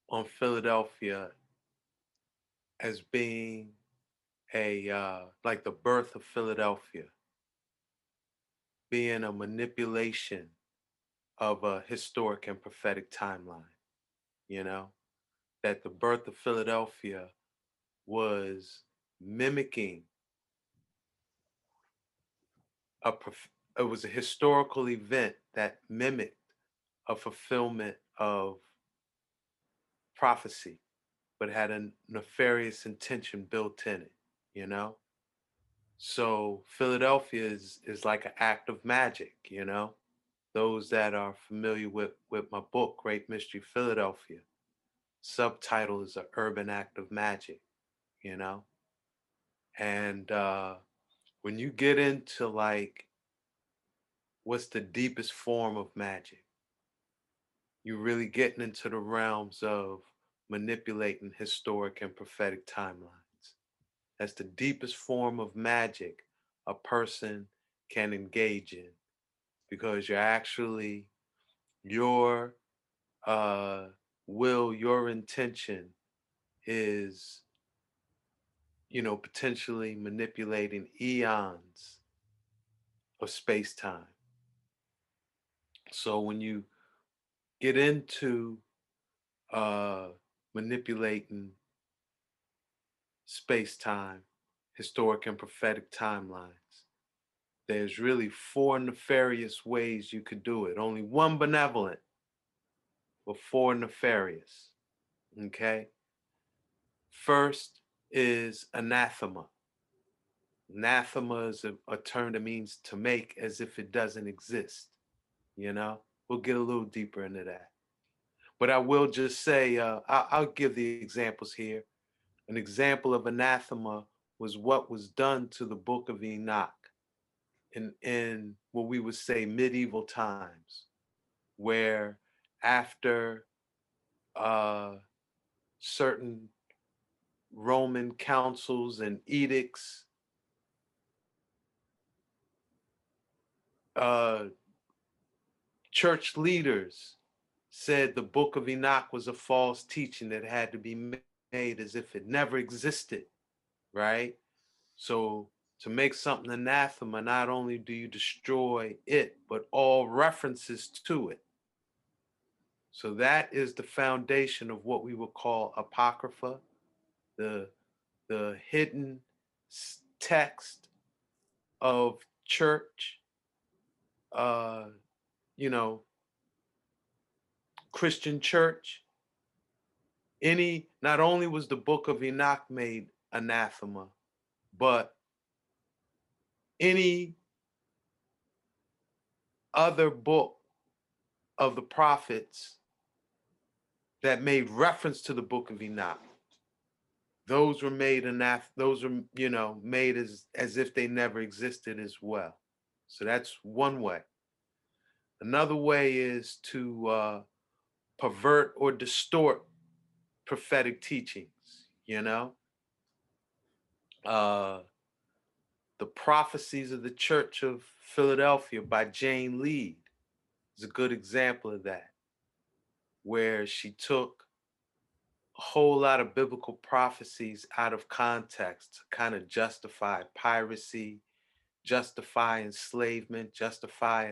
on Philadelphia as being like the birth of Philadelphia, being a manipulation of a historic and prophetic timeline, you know, that the birth of Philadelphia was mimicking it was a historical event that mimicked a fulfillment of prophecy, but had a nefarious intention built in it, you know? So Philadelphia is like an act of magic, you know? Those that are familiar with my book, Great Mystery Philadelphia, subtitle is An Urban Act of Magic, you know? And when you get into like what's the deepest form of magic, you're really getting into the realms of manipulating historic and prophetic timelines. That's the deepest form of magic a person can engage in, because you're actually your will, your intention is, you know, potentially manipulating eons of space time. So when you get into manipulating space time, historic and prophetic timelines, there's really four nefarious ways you could do it. Only one benevolent, but four nefarious. Okay? First is anathema. Anathema is a term that means to make as if it doesn't exist. You know, we'll get a little deeper into that. But I will just say, I'll give the examples here. An example of anathema was what was done to the book of Enoch in what we would say medieval times, where after certain Roman councils and edicts, uh, church leaders said the book of Enoch was a false teaching that had to be made as if it never existed, right? So to make something anathema, not only do you destroy it, but all references to it. So that is the foundation of what we would call apocrypha, the hidden text of church, uh, you know, Christian church. Not only was the book of Enoch made anathema, but any other book of the prophets that made reference to the book of Enoch, those were made those were, you know, made as if they never existed as well. So that's one way. Another way is to pervert or distort prophetic teachings, you know? The Prophecies of the Church of Philadelphia by Jane Lead is a good example of that, where she took a whole lot of biblical prophecies out of context to kind of justify piracy, justify enslavement, justify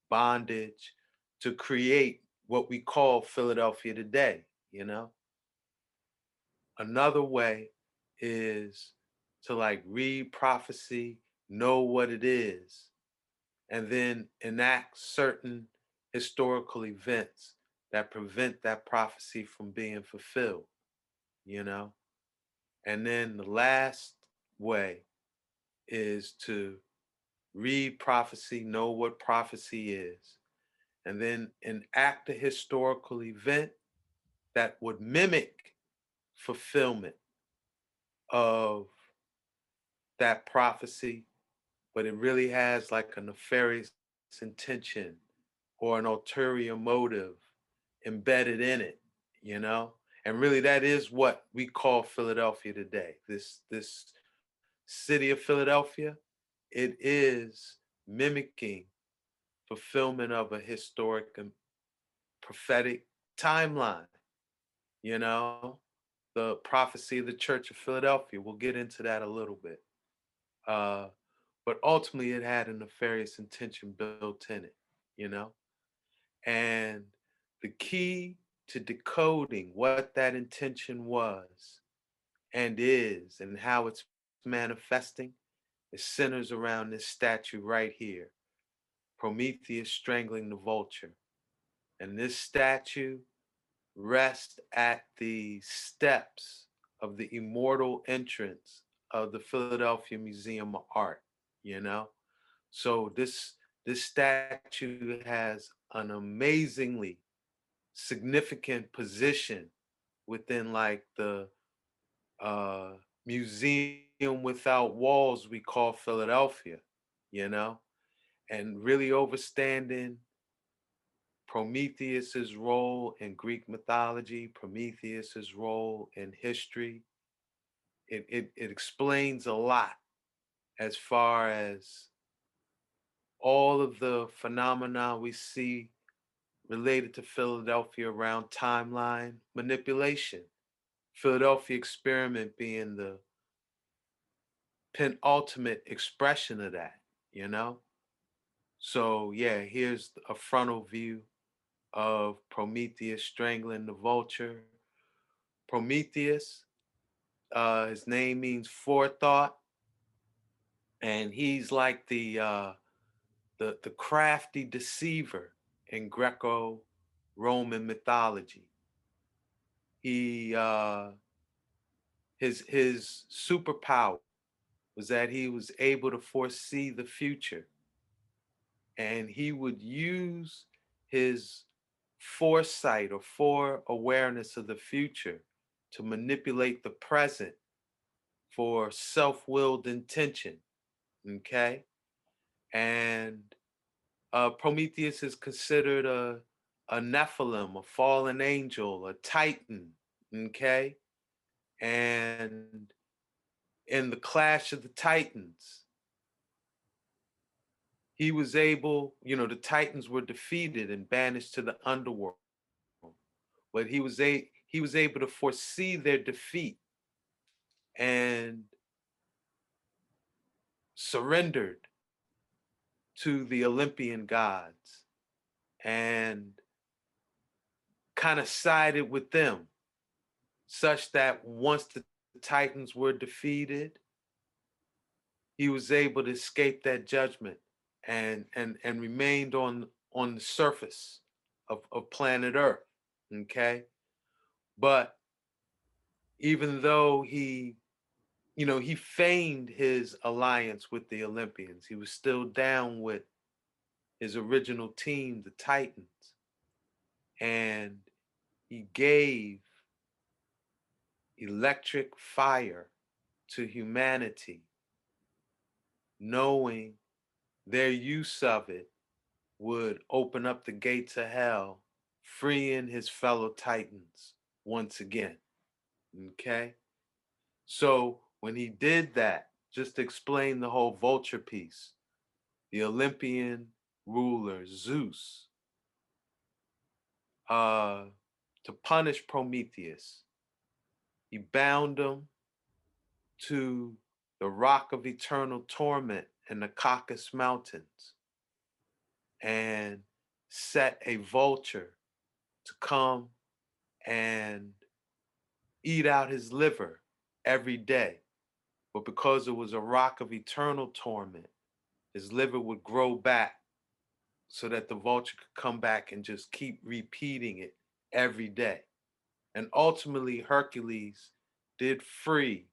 bondage, to create what we call Philadelphia today, you know? Another way is to like read prophecy, know what it is, and then enact certain historical events that prevent that prophecy from being fulfilled, you know? And then the last way is to read prophecy, know what prophecy is, and then enact a historical event that would mimic fulfillment of that prophecy, but it really has like a nefarious intention or an ulterior motive embedded in it, you know? And really that is what we call Philadelphia today. This city of Philadelphia, it is mimicking fulfillment of a historic and prophetic timeline, you know? the prophecy of the Church of Philadelphia. We'll get into that a little bit. But ultimately, it had a nefarious intention built in it, you know? And the key to decoding what that intention was and is and how it's manifesting, it centers around this statue right here, Prometheus strangling the vulture. And this statue rests at the steps of the immortal entrance of the Philadelphia Museum of Art, you know? So this statue has an amazingly significant position within like the uh, museum without walls we call Philadelphia, you know, and really overstanding Prometheus's role in Greek mythology, Prometheus's role in history. It explains a lot as far as all of the phenomena we see related to Philadelphia around timeline manipulation. Philadelphia experiment being the penultimate expression of that, you know? So yeah, here's a frontal view of Prometheus strangling the vulture. Prometheus, his name means forethought, and he's like the crafty deceiver in Greco-Roman mythology. He his superpower was that he was able to foresee the future, and he would use his foresight or foreawareness of the future to manipulate the present for self-willed intention. Okay, and Prometheus is considered a Nephilim, a fallen angel, a Titan. Okay, and in the clash of the Titans, he was able, the Titans were defeated and banished to the underworld. But he was able to foresee their defeat and surrendered to the Olympian gods and kind of sided with them, such that once the Titans were defeated, he was able to escape that judgment and remained on the surface of planet Earth. Okay. But even though he feigned his alliance with the Olympians, he was still down with his original team, the Titans. And he gave electric fire to humanity, knowing their use of it would open up the gates of hell, freeing his fellow Titans once again. Okay? So when he did that, just to explain the whole vulture piece, the Olympian ruler Zeus, to punish Prometheus, he bound him to the rock of eternal torment in the Caucasus Mountains and set a vulture to come and eat out his liver every day. But because it was a rock of eternal torment, his liver would grow back so that the vulture could come back and just keep repeating it every day. And ultimately, Hercules did free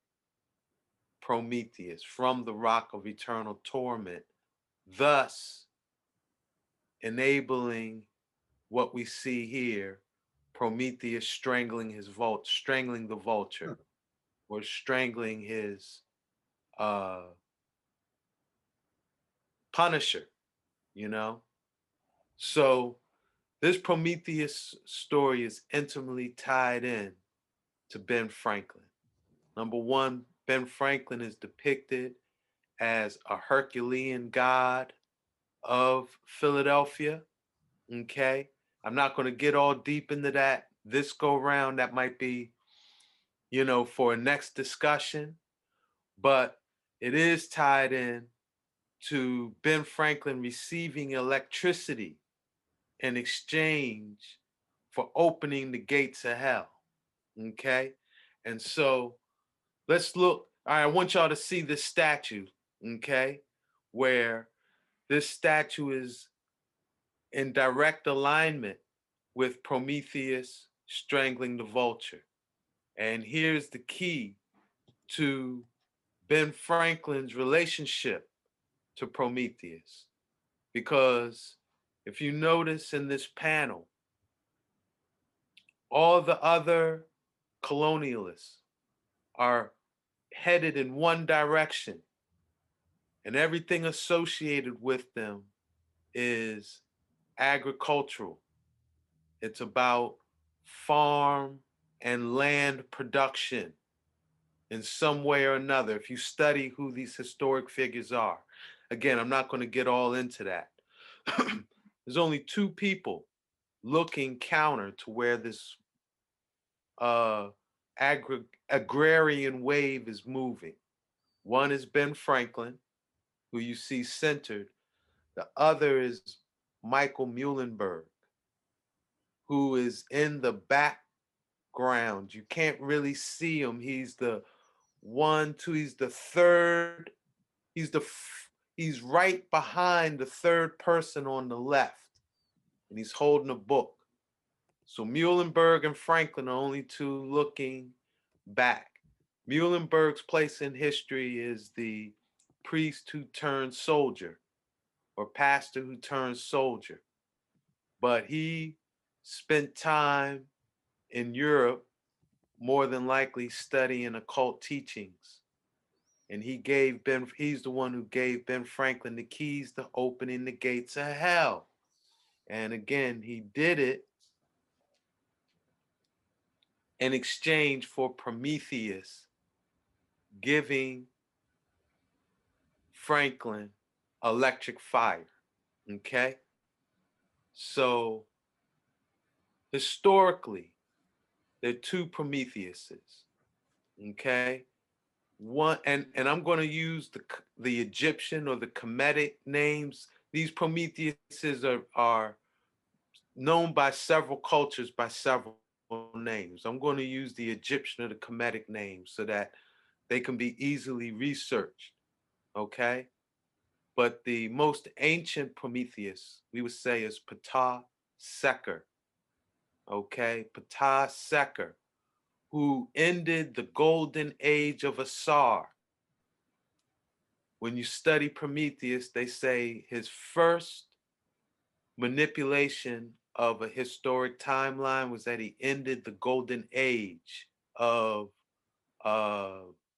Prometheus from the rock of eternal torment, thus enabling what we see here, Prometheus strangling strangling the vulture, or strangling his punisher, you know? So this Prometheus story is intimately tied in to Ben Franklin. Number one, Ben Franklin is depicted as a Herculean god of Philadelphia. Okay. I'm not going to get all deep into that this go round. That might be, for a next discussion, but it is tied in to Ben Franklin receiving electricity in exchange for opening the gates of hell. Okay? And so let's look. All right, I want y'all to see this statue, okay? Where this statue is in direct alignment with Prometheus strangling the vulture. And here's the key to Ben Franklin's relationship to Prometheus. Because if you notice in this panel, all the other colonialists are headed in one direction, and everything associated with them is agricultural. It's about farm and land production in some way or another, if you study who these historic figures are. Again, I'm not going to get all into that. There's only two people looking counter to where this agrarian wave is moving. One is Ben Franklin, who you see centered. The other is Michael Muhlenberg, who is in the background. You can't really see him. He's the he's the third, he's right behind the third person on the left, and he's holding a book. So Muhlenberg and Franklin are only two looking back. Muhlenberg's place in history is the priest who turned soldier, or pastor who turned soldier. But he spent time in Europe, more than likely studying occult teachings. And he's the one who gave Ben Franklin the keys to opening the gates of hell. And again, he did it in exchange for Prometheus giving Franklin electric fire. Okay? So historically, there are two Prometheuses. Okay? One, and I'm going to use the Egyptian or the Kemetic names. These Prometheuses are known by several cultures by several names. I'm going to use the Egyptian or the Kemetic names so that they can be easily researched. Okay? But the most ancient Prometheus, we would say, is Ptah Seker. Okay? Ptah Seker, who ended the golden age of Asar. When you study Prometheus, they say his first manipulation of a historic timeline was that he ended the golden age of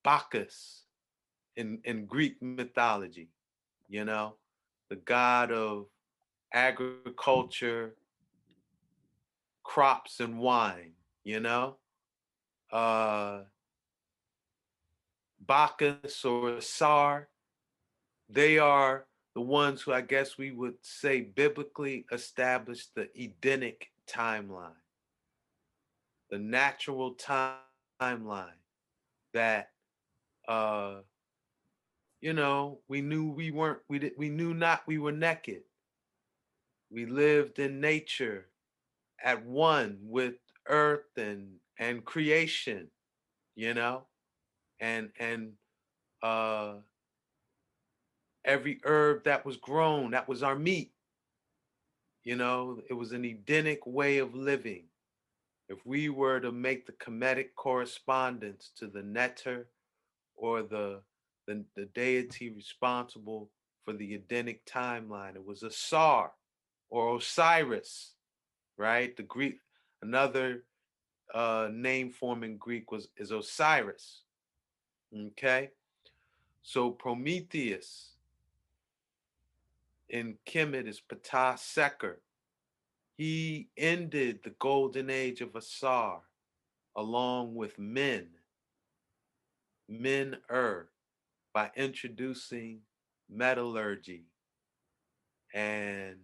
Bacchus in Greek mythology, the god of agriculture, crops, and wine, Bacchus or Asar. They are the ones who I guess we would say biblically established the Edenic timeline, the natural timeline that, we knew we knew not we were naked. We lived in nature at one with earth and creation, and every herb that was grown, that was our meat. It was an Edenic way of living. If we were to make the Kemetic correspondence to the Neter or the deity responsible for the Edenic timeline, it was Asar or Osiris, right? The Greek, another name form in Greek is Osiris. Okay, so Prometheus in Kemet is Ptah Seker. He ended the golden age of Asar along with Men-Er, by introducing metallurgy and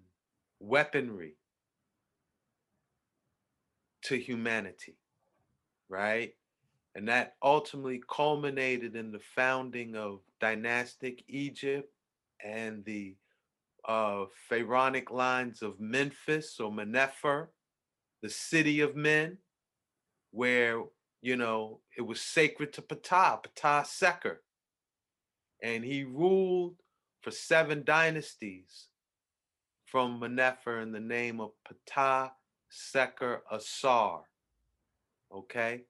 weaponry to humanity, right? And that ultimately culminated in the founding of dynastic Egypt and the pharaonic lines of Memphis or Menefer, the city of men, where, you know, it was sacred to Ptah, Ptah Seker. And he ruled for 7 dynasties from Menefer in the name of Ptah Seker Asar. Okay?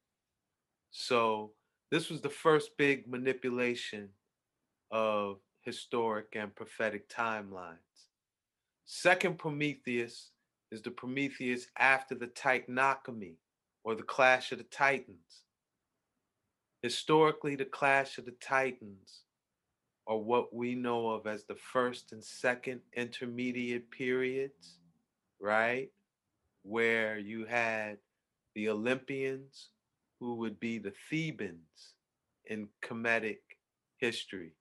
So this was the first big manipulation of historic and prophetic timelines. Second Prometheus is the Prometheus after the Titanochemy, or the Clash of the Titans. Historically, the Clash of the Titans are what we know of as the first and second intermediate periods, right? Where you had the Olympians, who would be the Thebans in Kemetic history,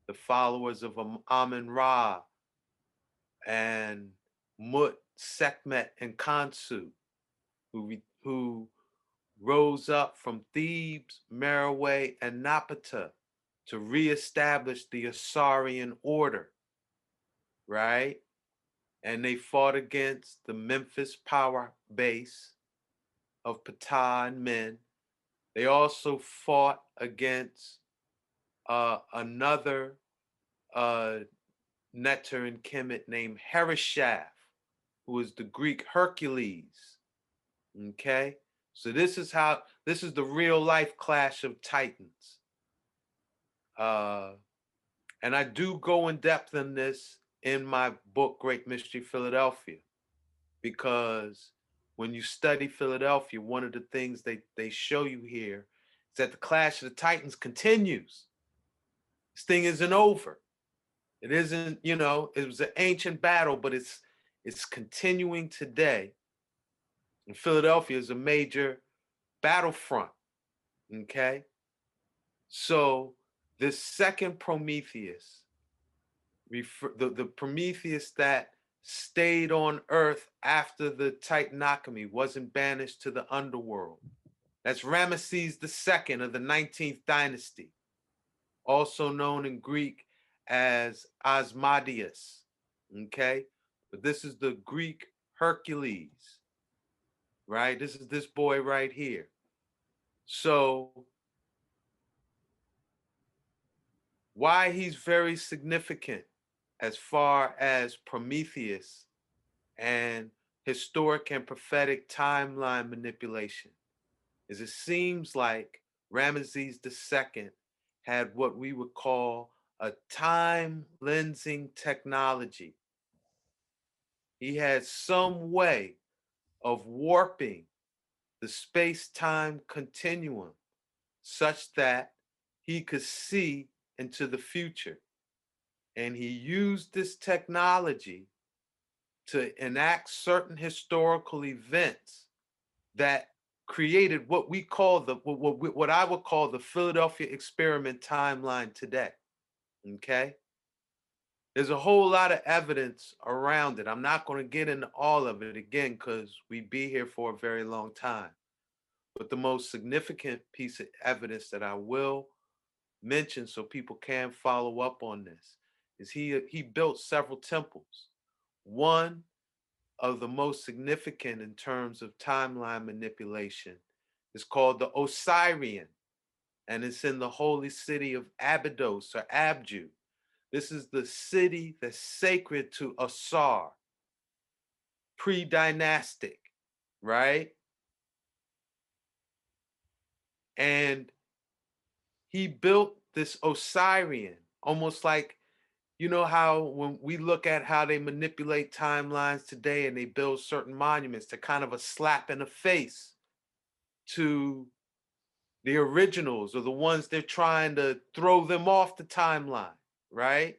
the followers of Amun-Ra and Mut, Sekhmet, and Khonsu, who rose up from Thebes, Meroe, and Napata to reestablish the Asarian order, right? And they fought against the Memphis power base of Ptah and Men. They also fought against another Neter and Kemet named Hereshaph, who is the Greek Hercules. Okay, so this is the real life clash of titans. And I do go in depth in this in my book, Great Mystery Philadelphia, because when you study Philadelphia, one of the things they show you here is that the Clash of the Titans continues. This thing isn't over. It isn't, you know, it was an ancient battle, but it's continuing today. And Philadelphia is a major battlefront. Okay. So this second Prometheus, the Prometheus that stayed on Earth after the Titanochemy, wasn't banished to the underworld. That's Ramesses II of the 19th dynasty, also known in Greek as Asmodeus. Okay, but this is the Greek Hercules, right? This is this boy right here. So why he's very significant as far as Prometheus and historic and prophetic timeline manipulation is it seems like Ramesses II had what we would call a time lensing technology. He had some way of warping the space-time continuum such that he could see into the future. And he used this technology to enact certain historical events that created what we call what I would call the Philadelphia experiment timeline today. Okay, there's a whole lot of evidence around it. I'm not going to get into all of it again because we'd be here for a very long time. But the most significant piece of evidence that I will mention so people can follow up on this is he built several temples. One of the most significant in terms of timeline manipulation is called the Osirian, and it's in the holy city of Abydos or Abju. This is the city that's sacred to Asar, pre-dynastic, right? And he built this Osirian, almost like, you know how when we look at how they manipulate timelines today and they build certain monuments, they're kind of a slap in the face to the originals or the ones they're trying to throw them off the timeline, right?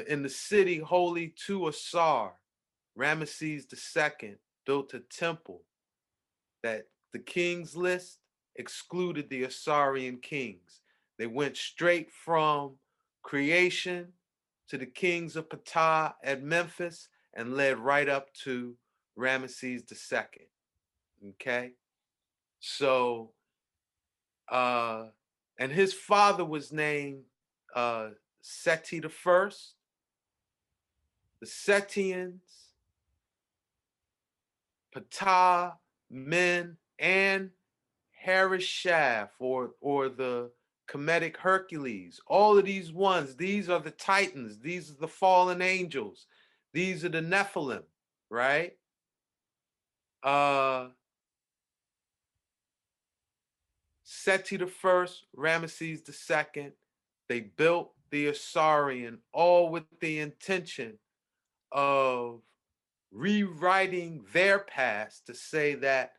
In the city holy to Asar, Ramesses II built a temple that the kings list excluded the Asarian kings. They went straight from creation to the kings of Ptah at Memphis and led right up to Ramesses II. Okay? So, and his father was named Seti the First. The Setians, Ptah, Men, and Harishaf, or the Kemetic Hercules. All of these ones, these are the Titans. These are the fallen angels. These are the Nephilim, right? Seti the First, Ramesses the Second. They built the Osirian, all with the intention of rewriting their past to say that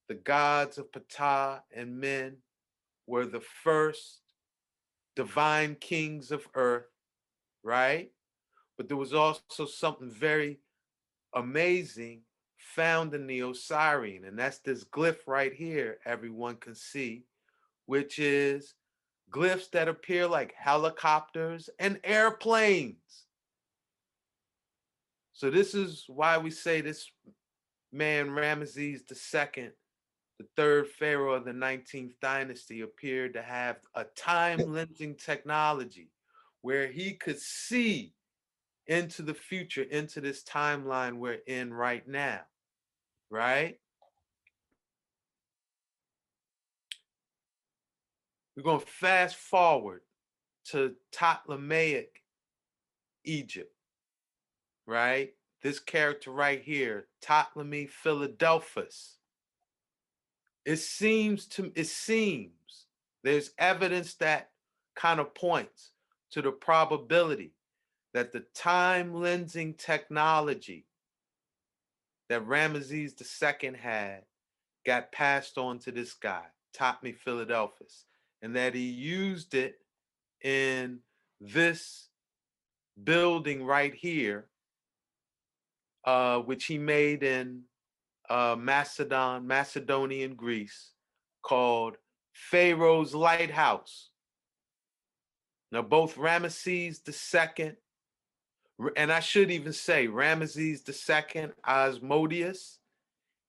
the gods of Ptah and Men were the first divine kings of earth, right? But there was also something very amazing found in the Osirian, and that's this glyph right here, everyone can see, which is glyphs that appear like helicopters and airplanes. So this is why we say this man, Ramesses II, the third pharaoh of the 19th dynasty, appeared to have a time-lensing technology where he could see into the future, into this timeline we're in right now, right? We're going to fast forward to Ptolemaic Egypt, right? This character right here, Ptolemy Philadelphus. It seems there's evidence that kind of points to the probability that the time-lensing technology that Ramesses II had got passed on to this guy, Ptolemy Philadelphus, and that he used it in this building right here, which he made in Macedonian Greece, called Pharaoh's Lighthouse. Now, both Ramesses II, and I should even say Ramesses II Osmodeus,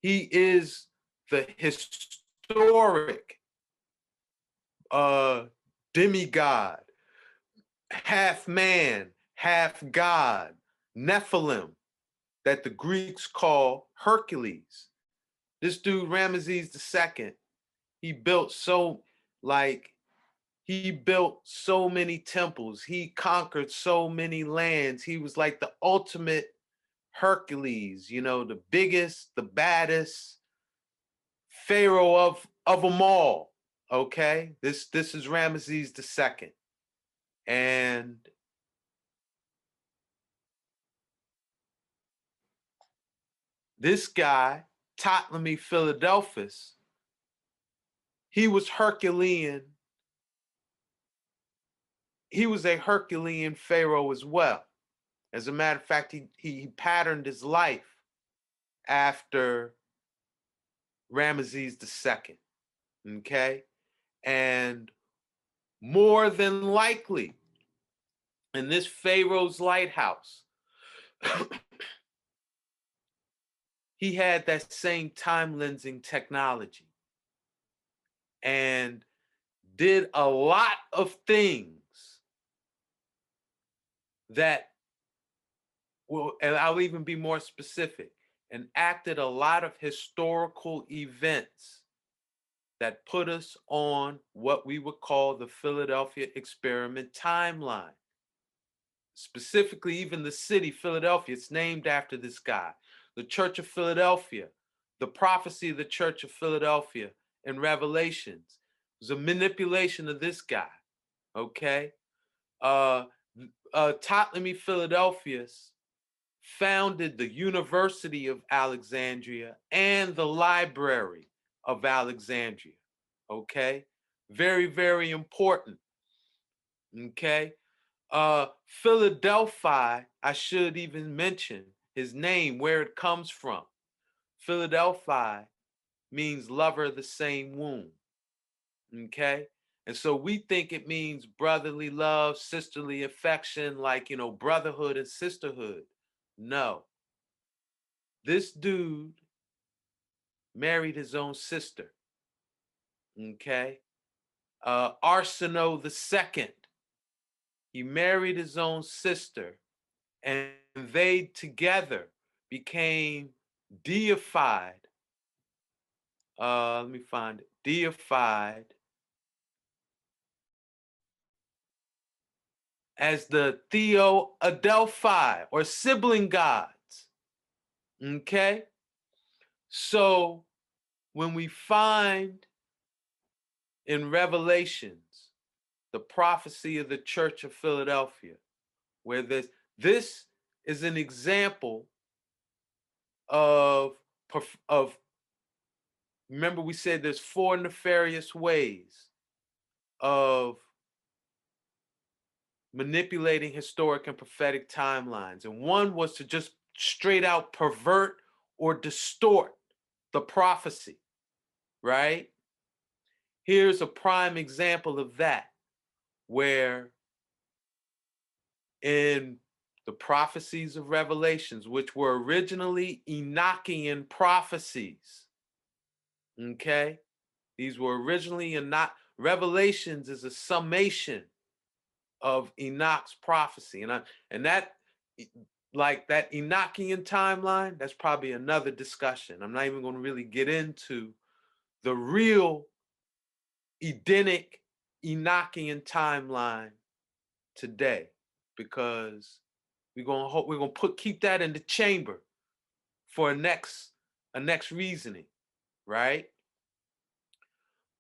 he is the historic demigod, half man, half god, Nephilim, that the Greeks call Hercules. This dude, Ramesses II, he built so many temples. He conquered so many lands. He was like the ultimate Hercules, you know, the biggest, the baddest pharaoh of them all. Okay, this is Ramesses II, and this guy, Ptolemy Philadelphus, he was Herculean. He was a Herculean pharaoh as well. As a matter of fact, he patterned his life after Ramesses II, okay? And more than likely, in this Pharaoh's lighthouse, he had that same time-lensing technology and did a lot of things that, well, and I'll even be more specific, and acted a lot of historical events that put us on what we would call the Philadelphia experiment timeline. Specifically, even the city, Philadelphia, it's named after this guy. The Church of Philadelphia, the prophecy of the Church of Philadelphia in Revelations was a manipulation of this guy, okay? Ptolemy Philadelphus founded the University of Alexandria and the Library of Alexandria, okay? Very, very important, okay? Philadelphia, I should even mention his name, where it comes from. Philadelphia means lover of the same womb, okay? And so we think it means brotherly love, sisterly affection, like, you know, brotherhood and sisterhood. No. This dude married his own sister. Okay. Arsinoe II, he married his own sister, and they together became deified. Let me find it. Deified as the Theo-Adelphi, or sibling gods. Okay? So when we find in Revelations the prophecy of the Church of Philadelphia, where this is an example of remember we said there's 4 nefarious ways of manipulating historic and prophetic timelines. And one was to just straight out pervert or distort the prophecy, right? Here's a prime example of that, where in the prophecies of Revelations, which were originally Enochian prophecies, okay? These were originally Enoch. Revelations is a summation of Enoch's prophecy. And that, like that Enochian timeline, that's probably another discussion. I'm not even going to really get into the real Edenic Enochian timeline today, because we're gonna keep that in the chamber for a next reasoning, right?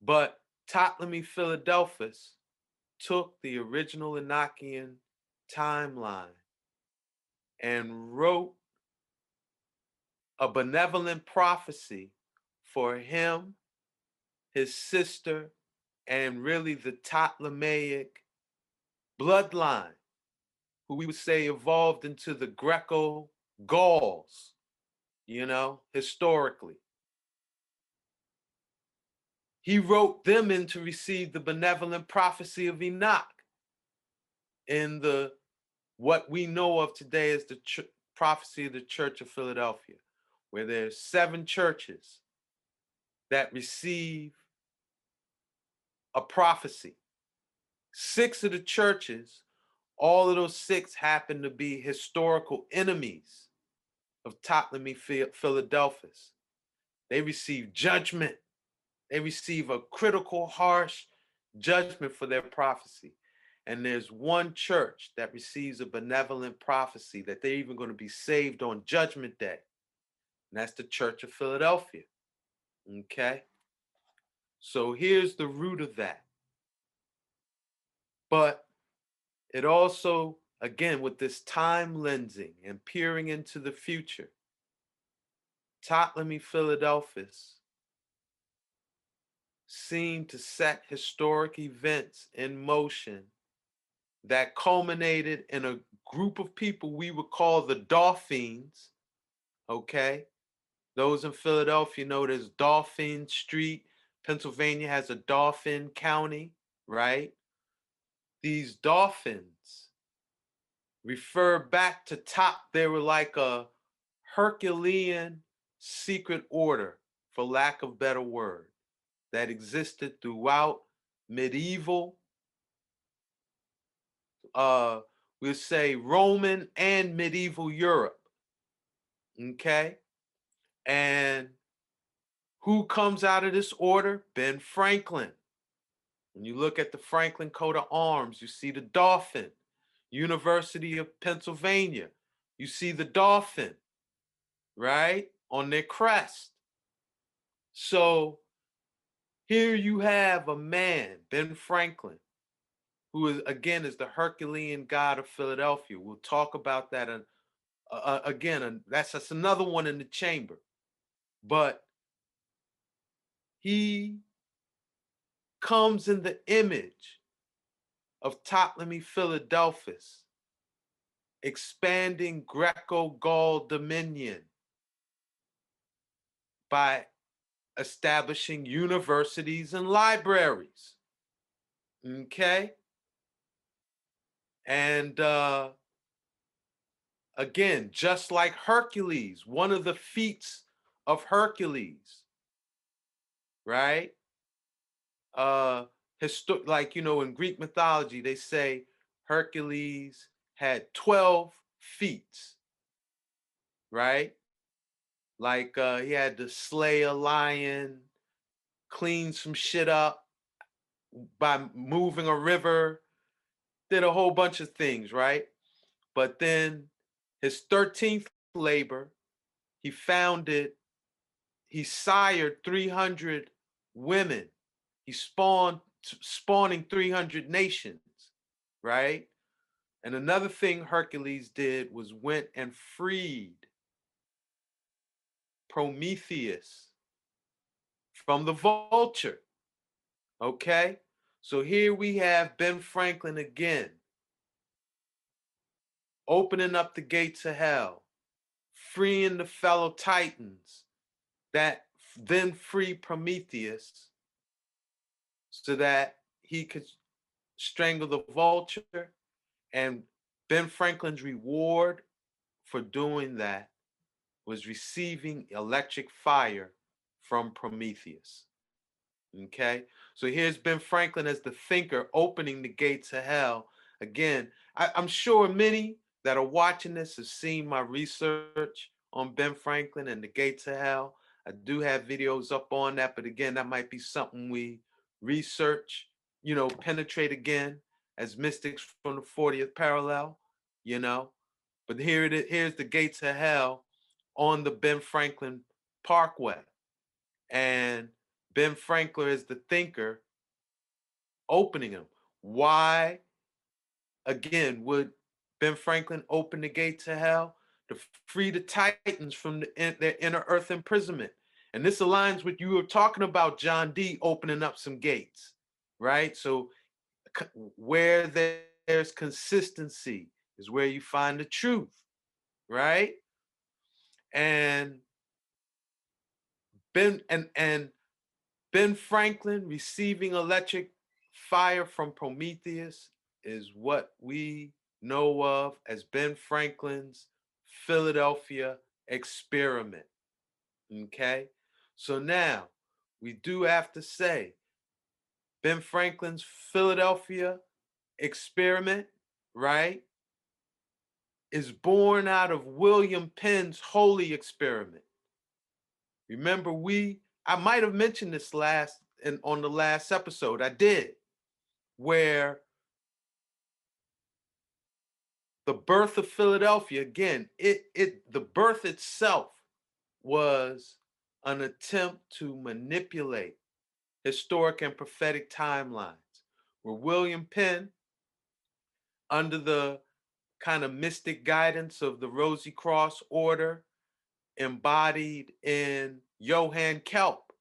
But Ptolemy Philadelphus took the original Enochian timeline and wrote a benevolent prophecy for him, his sister, and really the Ptolemaic bloodline, who we would say evolved into the Greco-Gauls, historically. He wrote them in to receive the benevolent prophecy of Enoch in what we know of today as the prophecy of the Church of Philadelphia, where there's 7 churches that receive a prophecy. 6 of the churches, all of those 6 happen to be historical enemies of Ptolemy Philadelphus. They receive judgment. They receive a critical, harsh judgment for their prophecy. And there's one church that receives a benevolent prophecy that they're even going to be saved on Judgment Day. And that's the Church of Philadelphia. Okay? So here's the root of that. But it also, again, with this time lensing and peering into the future, Ptolemy Philadelphus seemed to set historic events in motion that culminated in a group of people we would call the Dolphins, okay? Those in Philadelphia know there's Dauphin Street. Pennsylvania has a Dauphin County, right? These Dolphins refer back to they were like a Herculean secret order, for lack of a better word, that existed throughout medieval, we'll say Roman and medieval Europe, okay? And who comes out of this order? Ben Franklin. When you look at the Franklin coat of arms, you see the dolphin. University of Pennsylvania, you see the dolphin, right? On their crest. So here you have a man, Ben Franklin, who is, again, is the Herculean god of Philadelphia. We'll talk about that again. That's another one in the chamber. But he comes in the image of Ptolemy Philadelphus, expanding Greco-Gaul dominion by establishing universities and libraries. Okay? And again, just like Hercules, one of the feats of Hercules, right, like, you know, in Greek mythology, they say Hercules had 12 feet, right? Like he had to slay a lion, clean some shit up by moving a river, did a whole bunch of things, right? But then his 13th labor, he founded, he sired 300 women. He spawning 300 nations, right? And another thing Hercules did was went and freed Prometheus from the vulture. Okay? So here we have Ben Franklin again, opening up the gates of hell, freeing the fellow Titans that then free Prometheus so that he could strangle the vulture. And Ben Franklin's reward for doing that was receiving electric fire from Prometheus. Okay, so here's Ben Franklin as the thinker opening the gates of hell. Again, I'm sure many that are watching this have seen my research on Ben Franklin and the gates of hell. I do have videos up on that, but again, that might be something we research, you know, penetrate again as mystics from the 40th parallel, you know. But here it is, here's the gates of hell on the Ben Franklin Parkway. And Ben Franklin is the thinker opening them. Why, again, would Ben Franklin open the gate to hell? To free the Titans from their inner earth imprisonment. And this aligns with you were talking about John Dee opening up some gates, right? So where there's consistency is where you find the truth, right? And Ben Franklin receiving electric fire from Prometheus is what we know of as Ben Franklin's Philadelphia experiment. Okay? So now we do have to say Ben Franklin's Philadelphia experiment, right, is born out of William Penn's holy experiment. Remember, I might have mentioned this on the last episode. I did, where the birth of Philadelphia, again, the birth itself was an attempt to manipulate historic and prophetic timelines, where William Penn, under the kind of mystic guidance of the Rosy Cross Order, embodied in Johann Kelp,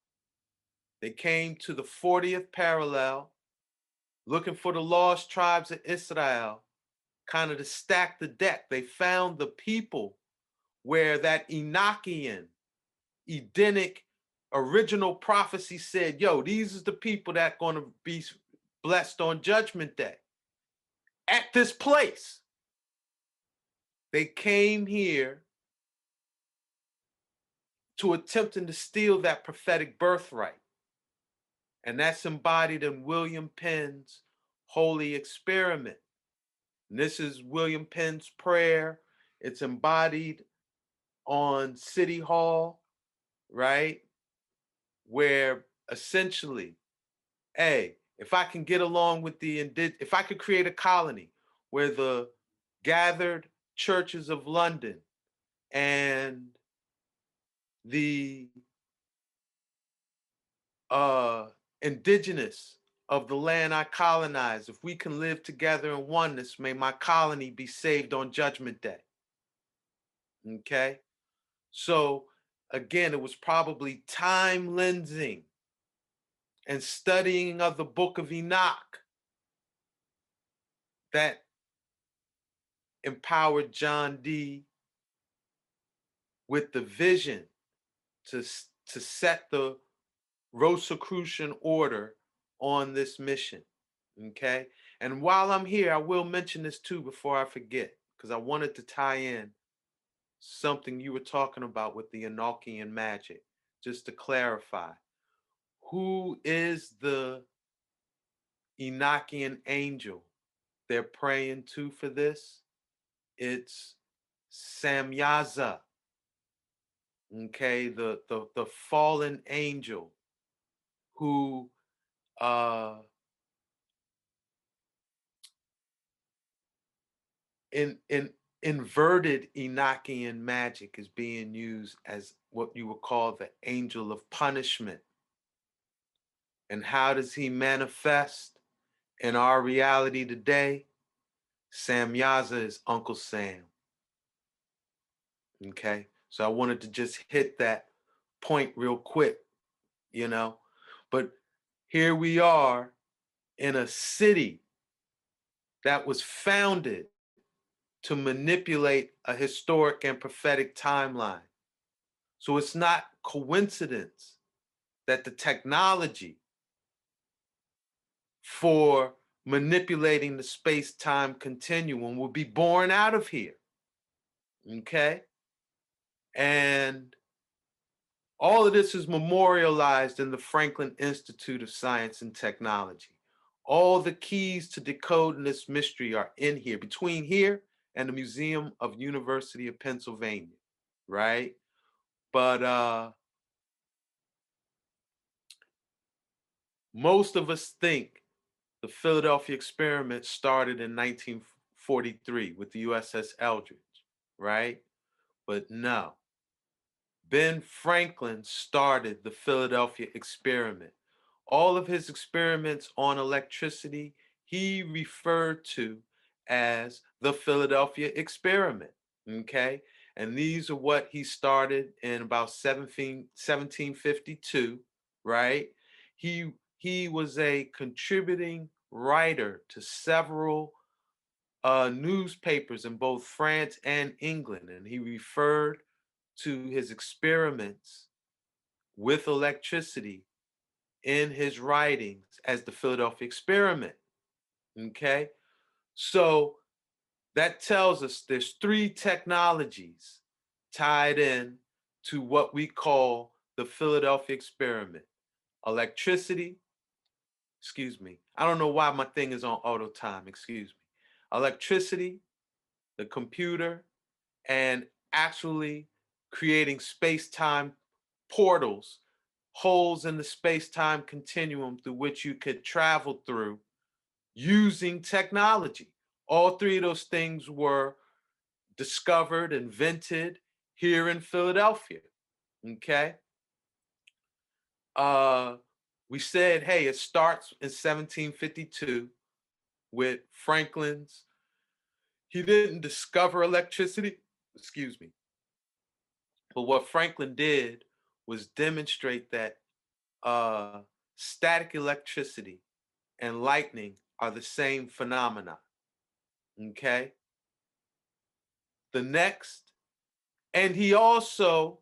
they came to the 40th parallel, looking for the lost tribes of Israel, kind of to stack the deck. They found the people where that Enochian, Edenic, original prophecy said, yo, these is the people that going to be blessed on Judgment Day. At this place, they came here to attempting to steal that prophetic birthright. And that's embodied in William Penn's holy experiment. And this is William Penn's prayer. It's embodied on City Hall, right? Where essentially, hey, if I can get along with if I could create a colony where the gathered churches of London and the indigenous of the land I colonize, if we can live together in oneness, may my colony be saved on Judgment Day. Okay? So again, it was probably time lensing and studying of the book of Enoch that empowered John Dee with the vision to set the Rosicrucian order on this mission. Okay? And while I'm here, I will mention this too before I forget, because I wanted to tie in something you were talking about with the Enochian magic, just to clarify. Who is the Enochian angel they're praying to for this. It's Samyaza, okay, the fallen angel who in inverted Enochian magic is being used as what you would call the angel of punishment. And how does he manifest in our reality today? Samyaza is Uncle Sam. Okay, so I wanted to just hit that point real quick, you know. But here we are in a city that was founded to manipulate a historic and prophetic timeline. So it's not coincidence that the technology for manipulating the space-time continuum will be born out of here. Okay? And all of this is memorialized in the Franklin Institute of Science and Technology. All the keys to decoding this mystery are in here, between here and the Museum of University of Pennsylvania, right? But most of us think the Philadelphia experiment started in 1943 with the USS Eldridge, right? But no, Ben Franklin started the Philadelphia experiment. All of his experiments on electricity, he referred to as the Philadelphia experiment, okay? And these are what he started in about 1752, right? He was a contributing writer to several newspapers in both France and England, and he referred to his experiments with electricity in his writings as the Philadelphia experiment. Okay, so that tells us there's three technologies tied in to what we call the Philadelphia experiment: electricity, excuse me, I don't know why my thing is on auto time, excuse me, electricity, the computer, and actually creating space-time portals, holes in the space-time continuum through which you could travel through using technology. All three of those things were discovered, invented here in Philadelphia. Okay. We said, hey, it starts in 1752 with Franklin's. He didn't discover electricity, excuse me. But what Franklin did was demonstrate that static electricity and lightning are the same phenomena. Okay. The next, and he also,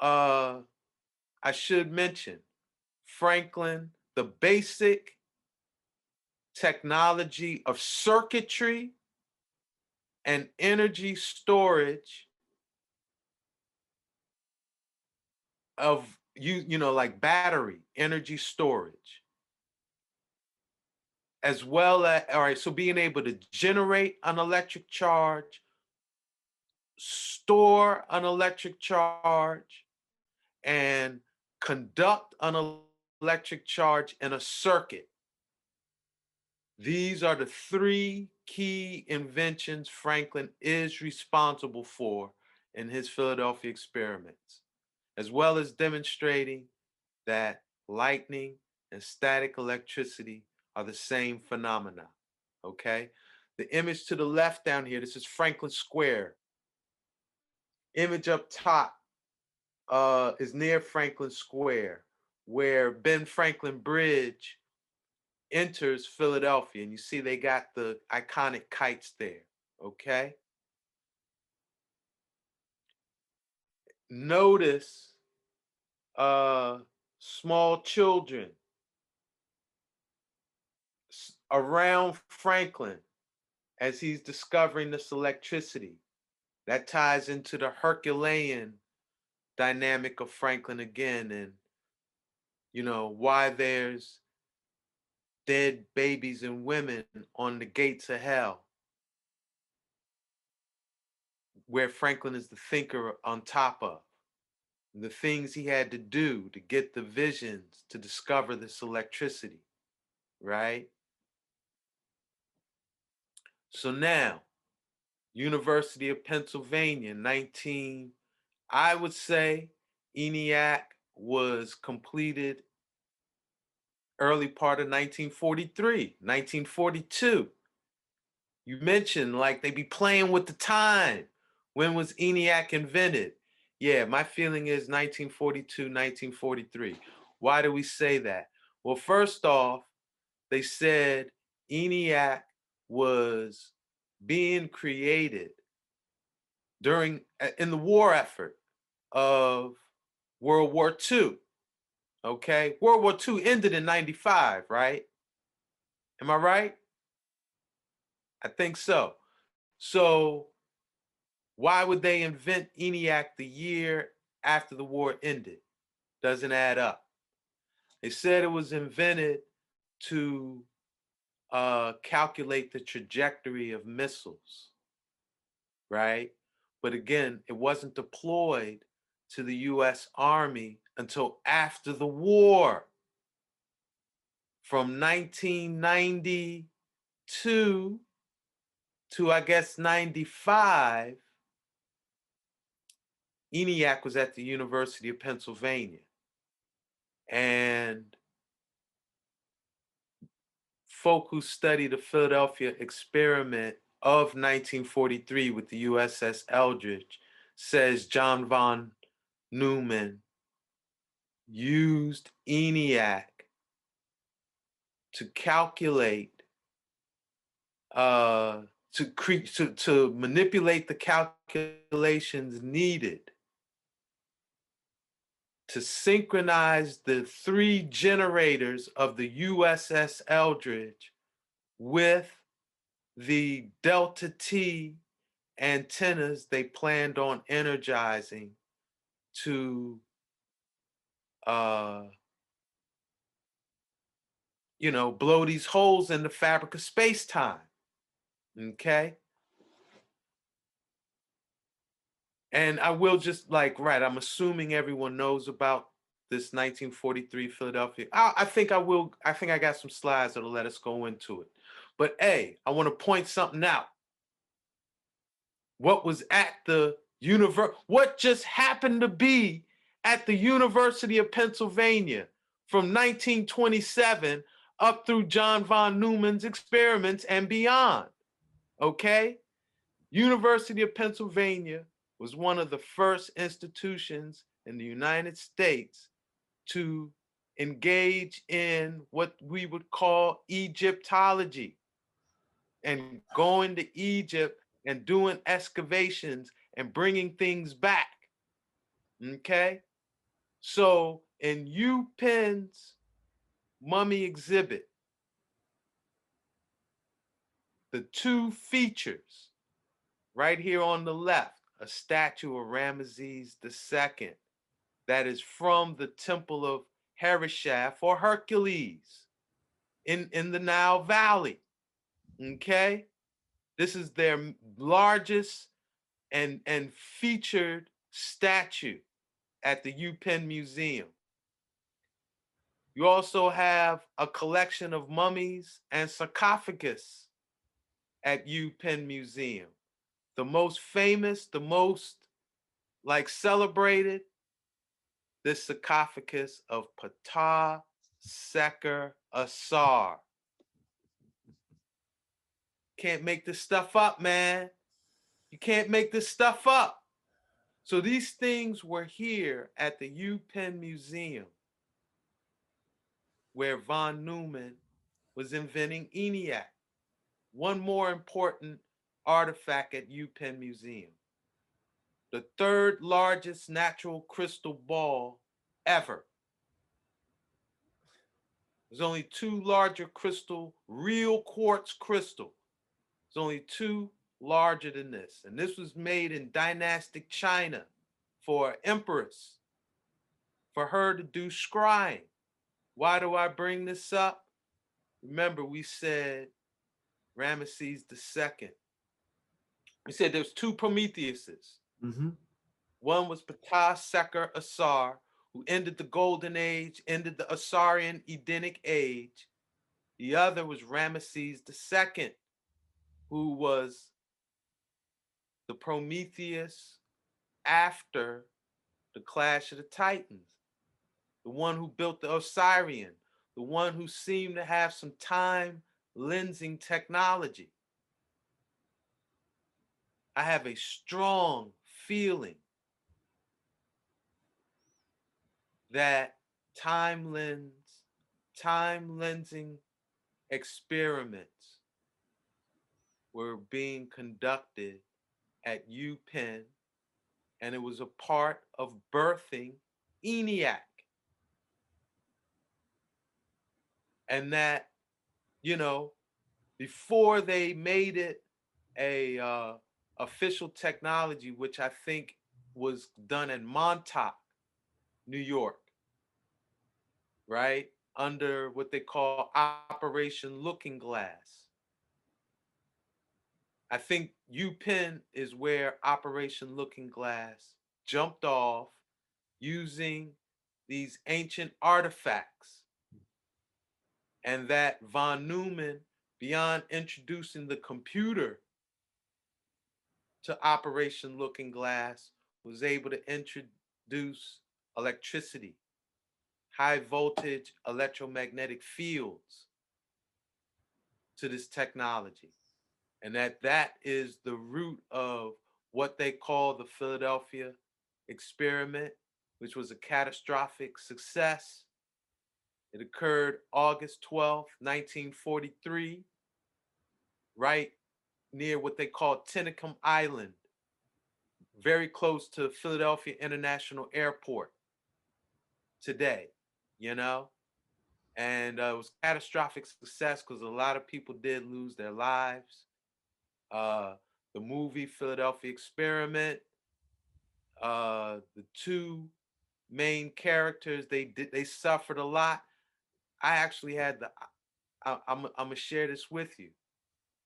I should mention, Franklin, the basic technology of circuitry and energy storage of you know, like battery energy storage, as well as, all right, so being able to generate an electric charge, store an electric charge, and conduct an electric charge in a circuit. These are the three key inventions Franklin is responsible for in his Philadelphia experiments, as well as demonstrating that lightning and static electricity are the same phenomena, okay? The image to the left down here, this is Franklin Square. Image up top is near Franklin Square, where Ben Franklin Bridge enters Philadelphia. And you see they got the iconic kites there, okay? Notice small children around Franklin as he's discovering this electricity. That ties into the Herculean dynamic of Franklin again, and you know why there's dead babies and women on the gates of hell, where Franklin is the thinker on top of. The things he had to do to get the visions to discover this electricity, right? So now, University of Pennsylvania, I would say ENIAC was completed early part of 1943, 1942. You mentioned like they be playing with the time. When was ENIAC invented? Yeah, my feeling is 1942, 1943. Why do we say that? Well, first off, they said ENIAC was being created in the war effort of World War II. Okay, World War II ended in 95, right? Am I right? I think so. So why would they invent ENIAC the year after the war ended? Doesn't add up. They said it was invented to calculate the trajectory of missiles, right? But again, it wasn't deployed to the US Army until after the war. From 1992 to I guess 95, ENIAC was at the University of Pennsylvania. And folk who study the Philadelphia experiment of 1943 with the USS Eldridge says John von Neumann used ENIAC to calculate, to manipulate the calculations needed to synchronize the 3 generators of the USS Eldridge with the Delta T antennas they planned on energizing to, blow these holes in the fabric of space-time, okay? And I will just I'm assuming everyone knows about this 1943 Philadelphia. I think I got some slides that'll let us go into it. But I want to point something out. What was at the what just happened to be at the University of Pennsylvania from 1927 up through John von Neumann's experiments and beyond, okay? University of Pennsylvania was one of the first institutions in the United States to engage in what we would call Egyptology and going to Egypt and doing excavations and bringing things back, okay? So in UPenn's mummy exhibit, the 2 features right here on the left, a statue of Ramesses II that is from the temple of Hereshaph or Hercules in the Nile Valley, okay? This is their largest and featured statue at the UPenn Museum. You also have a collection of mummies and sarcophagus at UPenn Museum. The most famous, the most celebrated, this sarcophagus of Ptah Seker Asar. Can't make this stuff up, man. You can't make this stuff up. So these things were here at the UPenn Museum where von Neumann was inventing ENIAC. One more important artifact at UPenn Museum. The 3rd largest natural crystal ball ever. There's only 2 larger real quartz crystal. There's only 2 larger than this. And this was made in dynastic China for an empress, for her to do scrying. Why do I bring this up? remember we said Ramesses II. We said there's two Prometheuses. Mm-hmm. One was Ptah Seker Asar, who ended the Golden Age, ended the Asarian Edenic Age. The other was Ramesses II, who was the Prometheus after the Clash of the Titans, the one who built the Osirian, the one who seemed to have some time lensing technology. I have a strong feeling that time lensing experiments were being conducted at UPenn, and it was a part of birthing ENIAC. And that, you know, before they made it a official technology, which I think was done in Montauk, New York, right? Under what they call Operation Looking Glass. I think UPenn is where Operation Looking Glass jumped off using these ancient artifacts. And that von Neumann, beyond introducing the computer to Operation Looking Glass, was able to introduce electricity, high voltage electromagnetic fields to this technology. And that is the root of what they call the Philadelphia experiment, which was a catastrophic success. It occurred August 12th, 1943, right near what they call Tinicum Island, very close to Philadelphia International Airport today, you know? And it was catastrophic success because a lot of people did lose their lives. Uh, the movie Philadelphia Experiment, the two main characters, they suffered a lot. I actually had I'm gonna share this with you.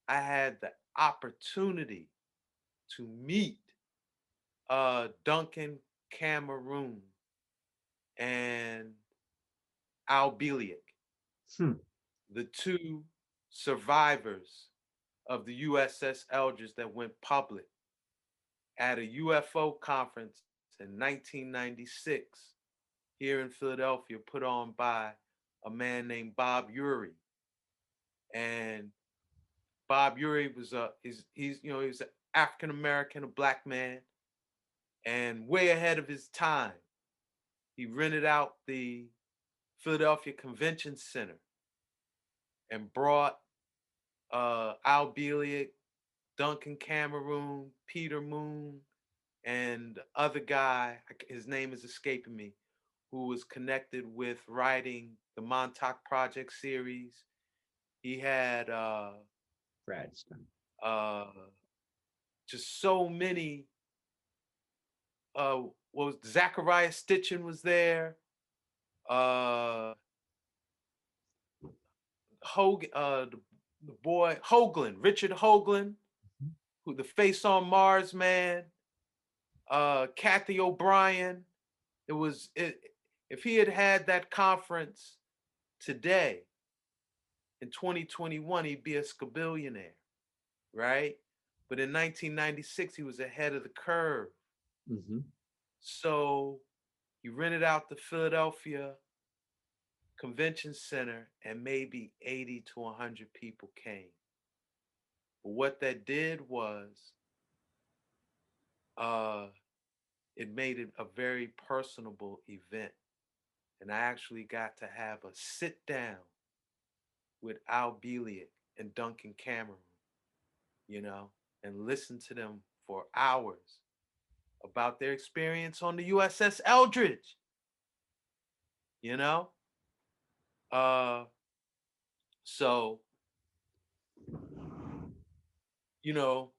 I had the opportunity to meet Duncan Cameroon and Albelic, Hmm. the two survivors of the USS Eldridge that went public at a UFO conference in 1996 here in Philadelphia, put on by a man named Bob Urey. And Bob Urey was he's an African American, a black man, and way ahead of his time. He rented out the Philadelphia Convention Center and brought Al Bielek, Duncan Cameroon, Peter Moon, and the other guy, his name is escaping me, who was connected with writing the Montauk Project series. He had uh, just so many. What was Zachariah Stitchin was there? Hogan, the boy Hoagland, Richard Hoagland, who the Face on Mars man, Kathy O'Brien. If he had had that conference today in 2021, he'd be a scabillionaire, right? But in 1996, he was ahead of the curve. Mm-hmm. So he rented out the Philadelphia Convention Center, and maybe 80 to 100 people came. But what that did was it made it a very personable event. And I actually got to have a sit down with Al Bielek and Duncan Cameron, and listen to them for hours about their experience on the USS Eldridge, you know? So, you know,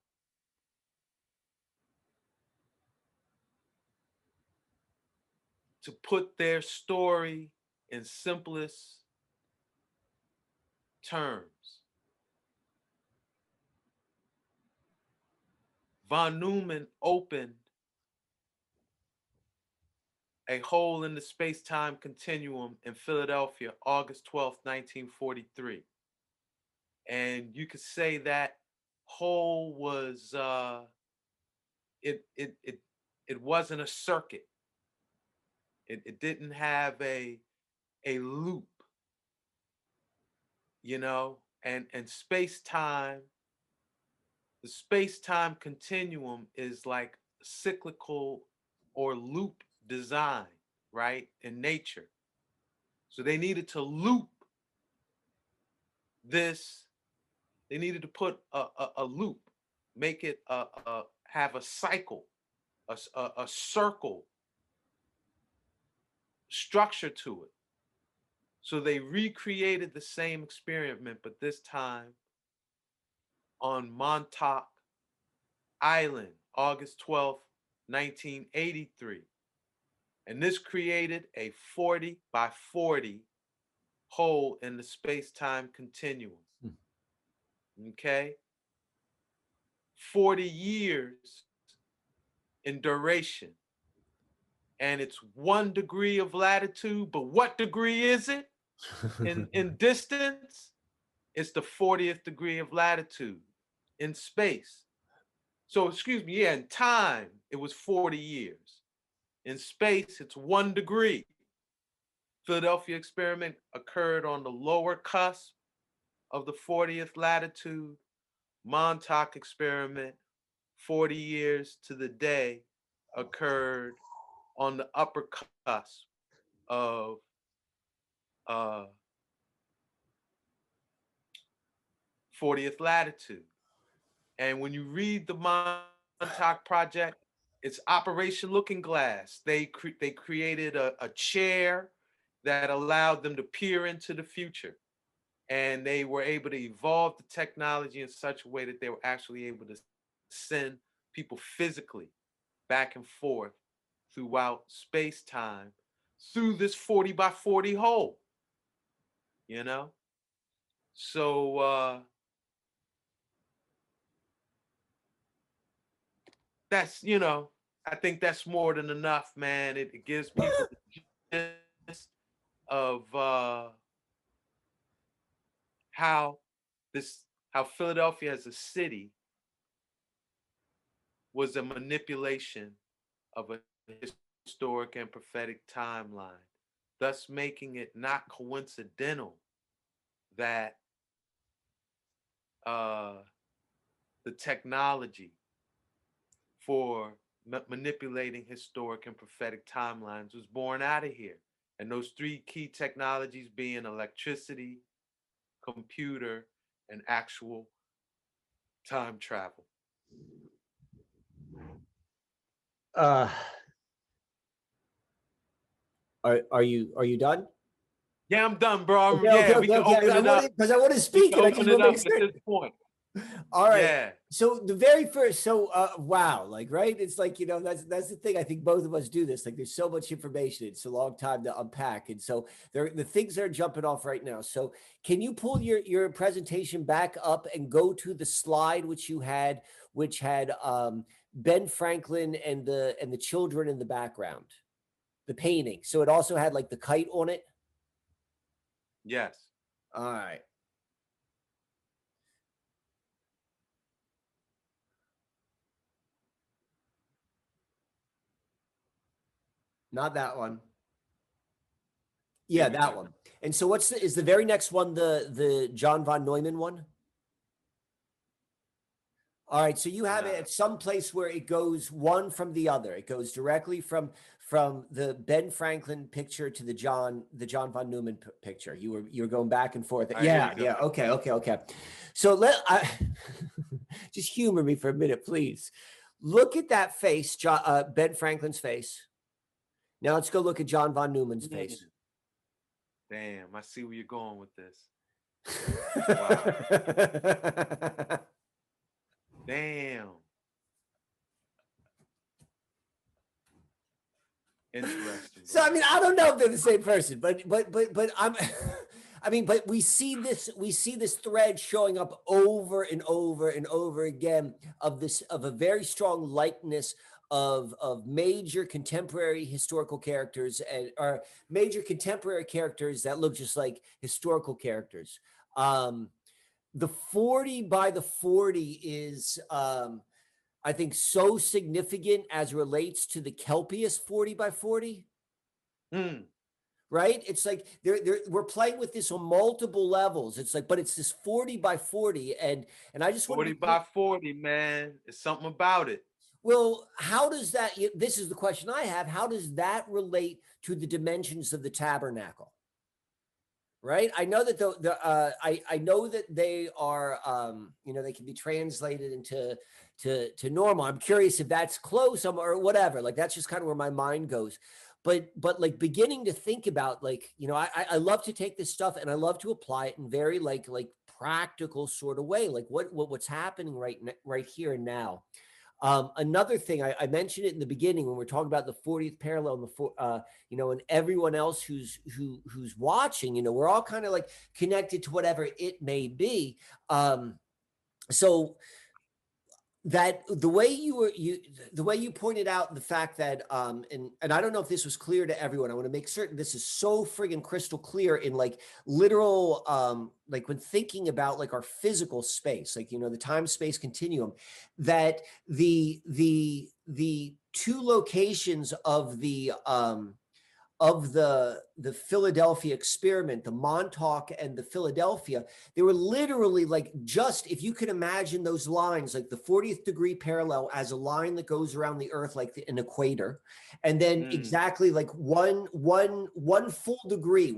to put their story in simplest terms. Von Neumann opened a hole in the space-time continuum in Philadelphia, August 12th, 1943. And you could say that hole was, it wasn't a circuit. It didn't have a loop, you know, and space-time, the space-time continuum is like cyclical or loop design, right, in nature. So they needed to loop this, they needed to put a loop, make it have a cycle, a circle structure to it. So they recreated the same experiment, but this time on Montauk Island, August 12th, 1983. And this created a 40 by 40 hole in the space-time continuum. Okay? 40 years in duration. And it's 1 degree of latitude, but what degree is it? In distance, it's the 40th degree of latitude in space. So, excuse me, yeah, in time, it was 40 years. In space, it's 1 degree. Philadelphia experiment occurred on the lower cusp of the 40th latitude. Montauk experiment, 40 years to the day, occurred on the upper cusp of 40th latitude. And when you read the Montauk Project, it's Operation Looking Glass. They created a chair that allowed them to peer into the future. And they were able to evolve the technology in such a way that they were actually able to send people physically back and forth throughout space-time through this 40 by 40 hole, you know? So that's, you know, I think that's more than enough, man. It gives people the gist of how Philadelphia as a city was a manipulation of a historic and prophetic timeline, thus making it not coincidental that the technology for manipulating historic and prophetic timelines was born out of here. And those 3 key technologies being electricity, computer, and actual time travel. Are you done? Yeah, I'm done, bro. Okay, We can open it up. Because I want to speak. We can open it up at this point. All right. Yeah. So the very first, wow, like, right? It's like, you know, that's the thing. I think both of us do this. Like, there's so much information. It's a long time to unpack. And so the things are jumping off right now. So can you pull your presentation back up and go to the slide which had Ben Franklin and the children in the background, the painting. So it also had like the kite on it. Yes. All right. Not that one. Yeah, that one. And so is the very next one the John von Neumann one? All right, so you have it at some place where it goes one from the other. It goes directly from the Ben Franklin picture to the John von Neumann picture. You were going back and forth. Yeah. Okay. So just humor me for a minute, please. Look at that face, Ben Franklin's face. Now let's go look at John von Neumann's face. Damn, I see where you're going with this. Wow. Damn. Interesting. So I mean, I don't know if they're the same person, but I'm I mean, but we see this thread showing up over and over and over again of a very strong likeness of major contemporary historical characters and or major contemporary characters that look just like historical characters. The 40 by the 40 is I think so significant as relates to the Kelpius 40 by 40. Mm. Right? It's like we're playing with this on multiple levels. It's like, but it's this 40 by 40, and I just want 40 to by 40, man. It's something about it. well, how does that? This is the question I have. How does that relate to the dimensions of the tabernacle? Right? I know that I know that they are they can be translated into to normal. I'm curious if that's close or whatever. Like that's just kind of where my mind goes. But like beginning to think about like I love to take this stuff and I love to apply it in very like practical sort of way. Like what's happening right here and now. Another thing I mentioned it in the beginning when we're talking about the 40th parallel and and everyone else who's watching, we're all kind of like connected to whatever it may be. So that the way you pointed out the fact that and I don't know if this was clear to everyone. I want to make certain this is so friggin' crystal clear in like literal like when thinking about like our physical space, like the time space continuum, that the two locations of the Philadelphia experiment, the Montauk and the Philadelphia, they were literally like just, if you can imagine those lines, like the 40th degree parallel as a line that goes around the earth like an equator, and then exactly like one full degree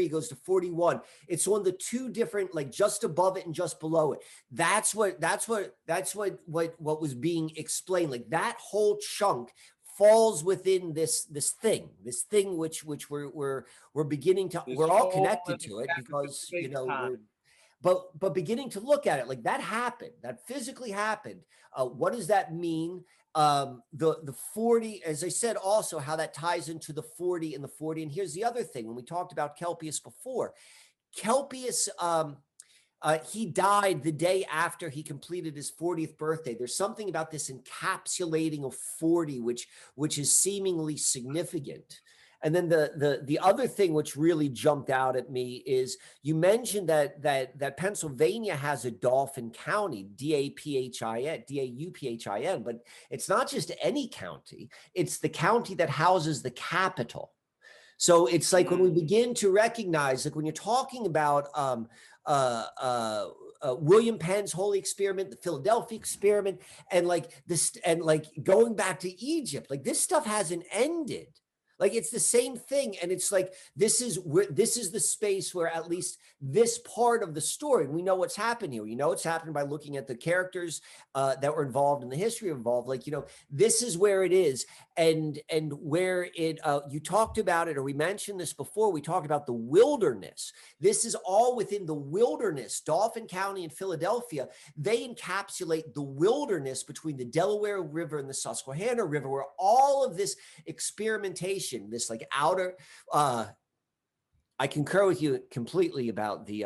goes to 41. It's on the two different, like just above it and just below it. That's what was being explained. Like that whole chunk falls within this thing which we're beginning to, we're all connected to it because but beginning to look at it like that happened, that physically happened. What does that mean? The 40, as I said, also how that ties into the 40 and the 40. And here's the other thing: when we talked about Kelpius before, Kelpius he died the day after he completed his 40th birthday. There's something about this encapsulating of 40, which is seemingly significant. And then the other thing which really jumped out at me is you mentioned that Pennsylvania has a Dauphin County, Dauphin, but it's not just any county; it's the county that houses the capital. So it's like when we begin to recognize, like when you're talking about William Penn's Holy Experiment, the Philadelphia Experiment, and like this, and like going back to Egypt, like this stuff hasn't ended. Like it's the same thing, and it's like this is the space where at least this part of the story, we know what's happened here. It's happened by looking at the characters that were involved in the history involved. Like this is where it is, and where it. You talked about it, or we mentioned this before. We talked about the wilderness. This is all within the wilderness. Dauphin County and Philadelphia, they encapsulate the wilderness between the Delaware River and the Susquehanna River, where all of this experimentation, this like outer I concur with you completely about the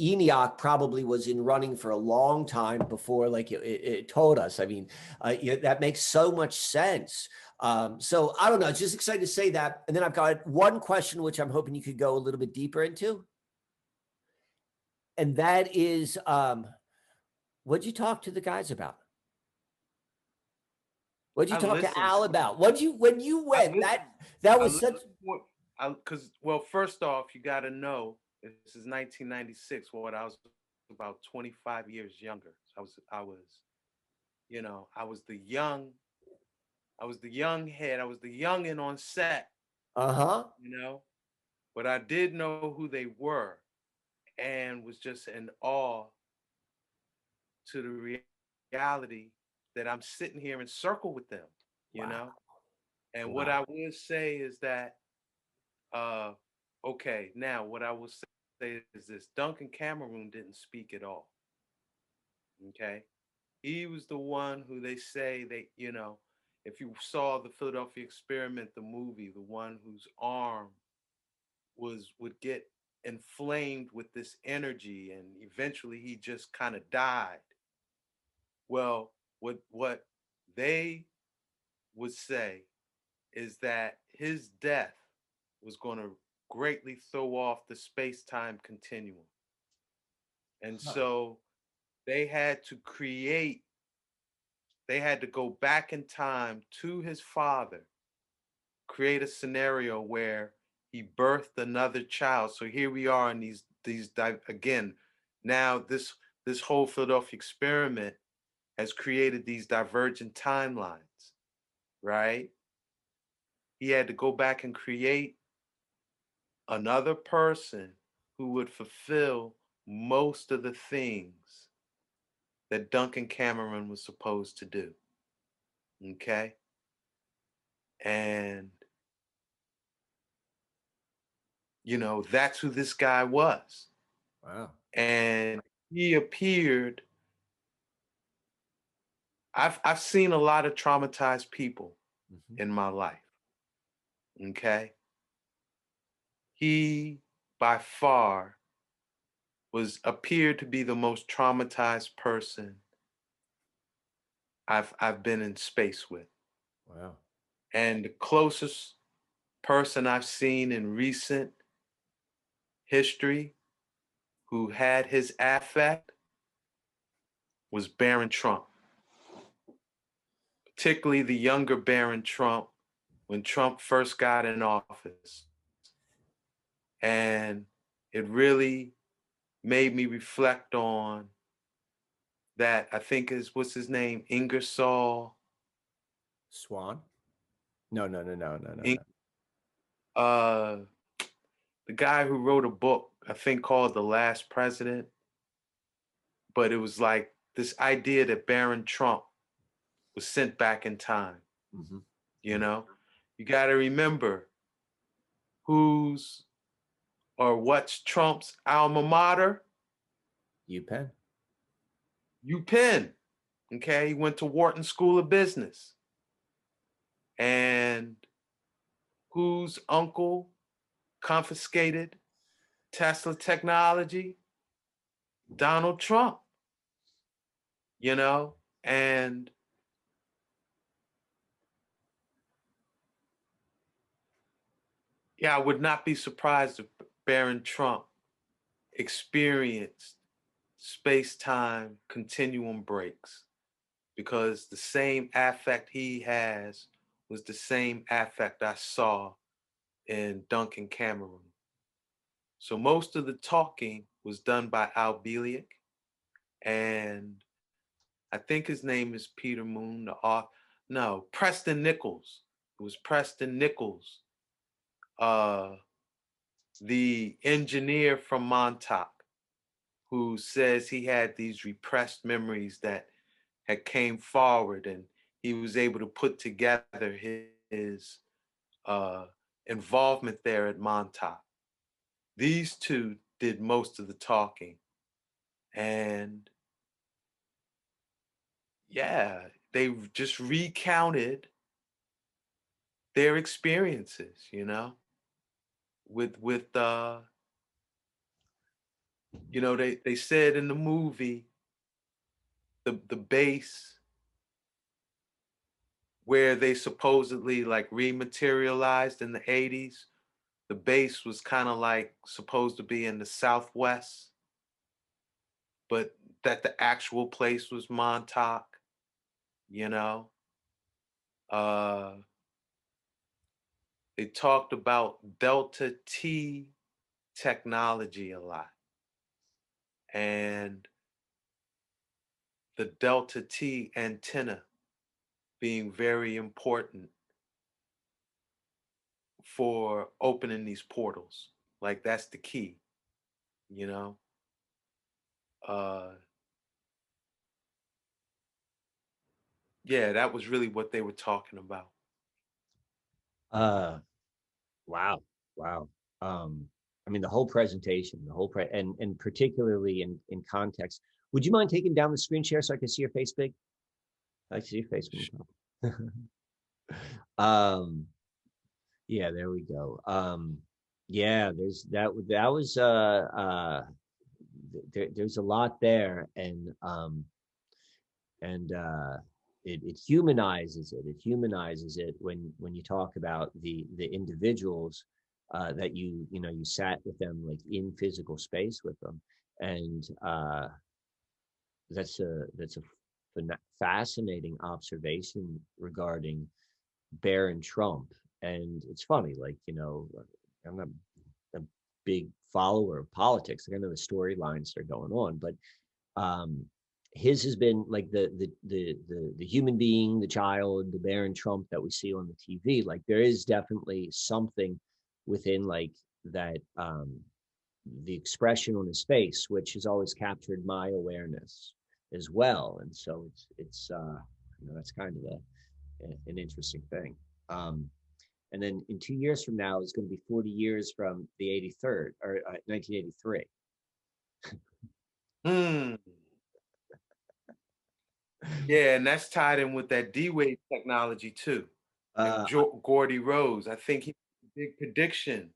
ENIAC probably was in running for a long time before like it told us. I mean, that makes so much sense. So I don't know, just excited to say that. And then I've got one question which I'm hoping you could go a little bit deeper into, and that is what'd you talk to the guys about? What'd you talk to Al about? When you went? That was such. Because well, first off, you got to know this is 1996. What I was about 25 years younger. I was I was the young head. I was the youngin' on set. But I did know who they were, and was just in awe to the reality that I'm sitting here in circle with them, And what I would say is that, okay, now what I will say is this: Duncan Cameron didn't speak at all. Okay, he was the one who they say if you saw the Philadelphia Experiment, the movie, the one whose arm would get inflamed with this energy, and eventually he just kind of died. Well, what they would say is that his death was going to greatly throw off the space-time continuum. And so they had to go back in time to his father, create a scenario where he birthed another child. So here we are in these again, now this whole Philadelphia Experiment has created these divergent timelines, right? He had to go back and create another person who would fulfill most of the things that Duncan Cameron was supposed to do. Okay? And, you know, that's who this guy was. Wow. And he appeared. I've seen a lot of traumatized people in my life. Okay? He, by far, appeared to be the most traumatized person I've been in space with. Wow. And the closest person I've seen in recent history who had his affect was Barron Trump, particularly the younger Barron Trump when Trump first got in office. And it really made me reflect on that. I think what's his name? Ingersoll Swan? No. The guy who wrote a book, I think called The Last President, but it was like this idea that Barron Trump was sent back in time. You know, you got to remember what's Trump's alma mater? UPenn. UPenn. Okay, he went to Wharton School of Business. And whose uncle confiscated Tesla technology? Donald Trump. You know, and yeah, I would not be surprised if Barron Trump experienced space-time continuum breaks, because the same affect he has was the same affect I saw in Duncan Cameron. So most of the talking was done by Al Bielek, and I think his name is Peter Moon, Preston Nichols. It was Preston Nichols, the engineer from Montauk, who says he had these repressed memories that had came forward, and he was able to put together his involvement there at Montauk. These two did most of the talking. And yeah, they just recounted their experiences, you know, with you know, they said in the movie, the base where they supposedly like rematerialized in the 80s, the base was kind of like supposed to be in the Southwest, but that the actual place was Montauk, you know. They talked about Delta T technology a lot, and the Delta T antenna being very important for opening these portals. Like that's the key, you know. Yeah, that was really what they were talking about. Wow. I mean, the whole presentation, and particularly in context. Would you mind taking down the screen share so I can see your face big? I see your face. Yeah, there we go. Yeah, there's there's a lot there, and it humanizes it. It humanizes it when you talk about the individuals that you know you sat with them like in physical space with them, and that's a fascinating observation regarding Barron Trump. And it's funny, like, you know, I'm not a big follower of politics. Like, I know the storylines that are going on, but his has been like the human being, the child, the Barron Trump that we see on the TV. Like, there is definitely something within like that the expression on his face, which has always captured my awareness as well. And so it's you know, that's kind of an interesting thing. And then in 2 years from now, it's going to be 40 years from the 83rd or 1983. Yeah, and that's tied in with that D-Wave technology too. And Gordy Rose, I think he made a big prediction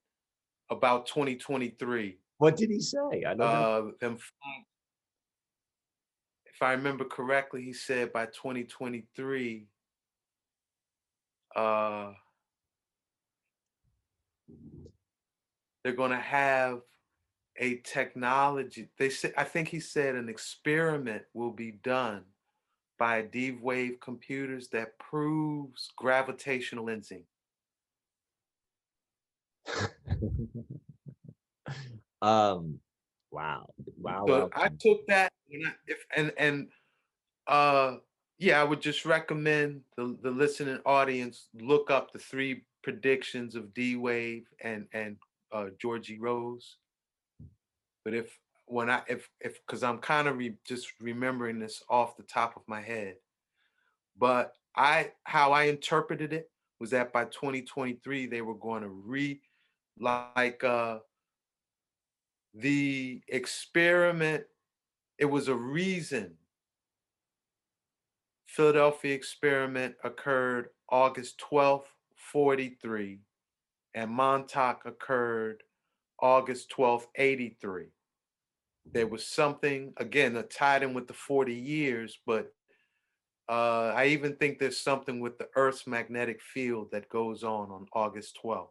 about 2023. What did he say? I don't know. If I remember correctly, he said by 2023, they're going to have a technology. They said, I think he said an experiment will be done by D-Wave computers that proves gravitational lensing. Wow. So I took that, yeah, I would just recommend the listening audience look up the 3 predictions of D-Wave and Georgie Rose. But because I'm kind of just remembering this off the top of my head, but how I interpreted it was that by 2023 they were going to the experiment. It was a reason. Philadelphia experiment occurred August 12th, 43, and Montauk occurred August 12th, 83. There was something, again, that tied in with the 40 years, but I even think there's something with the Earth's magnetic field that goes on August 12th.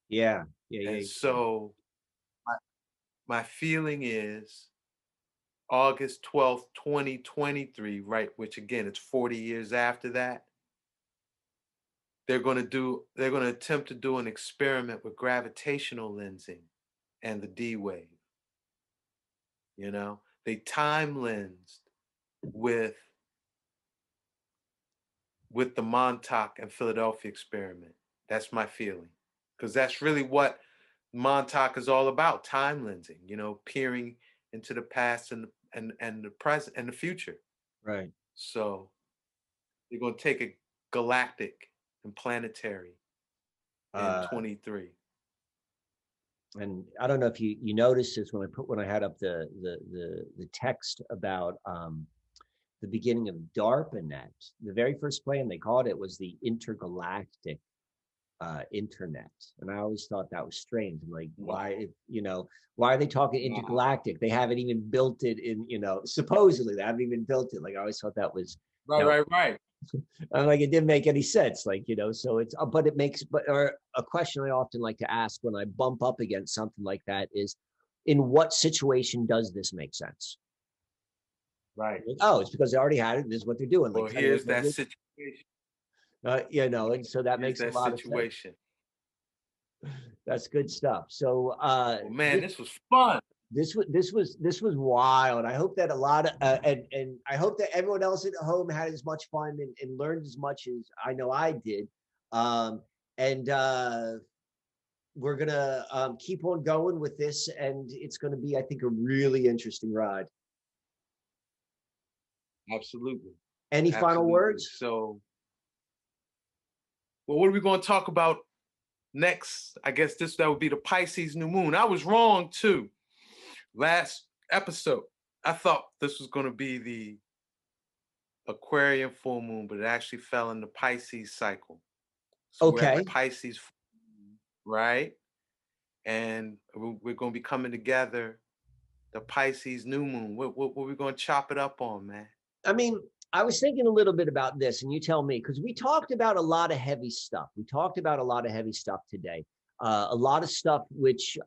Yeah. And so my feeling is August 12th, 2023, right, which again, it's 40 years after that. They're going to attempt to do an experiment with gravitational lensing and the D-Wave. You know, they time lensed with the Montauk and Philadelphia experiment. That's my feeling, because that's really what Montauk is all about: time lensing. You know, peering into the past and the present and the future. Right. So they're going to take a galactic and planetary in 23. And I don't know if you noticed this when I had up the text about the beginning of DARPANet. The very first plan they called it was the Intergalactic Internet, and I always thought that was strange. I'm like, why? You know, why are they talking intergalactic? They haven't even built it in. You know, supposedly they haven't even built it. Like, I always thought that was right. I'm like, it didn't make any sense. Like, you know, so it's, but it makes, or a question I often like to ask when I bump up against something like that is, in what situation does this make sense? Right. Like, oh, it's because they already had it. This is what they're doing. Well, like, here's that situation. You know, and so that makes a lot of sense. That's good stuff. So, man, this was fun. This was wild. I hope that a lot of and I hope that everyone else at home had as much fun and learned as much as I know I did. And we're gonna keep on going with this, and it's gonna be, I think, a really interesting ride. Absolutely. Any final words? So, well, what are we going to talk about next? I guess that would be the Pisces new moon. I was wrong too. Last episode, I thought this was going to be Aquarian full moon, but it actually fell in the Pisces cycle. So we're at the Okay. Pisces, right? And we're going to be coming together, the Pisces new moon. What we going to chop it up on, man? I mean, I was thinking a little bit about this, and you tell me, because we talked about a lot of heavy stuff. We talked about a lot of heavy stuff today. A lot of stuff which,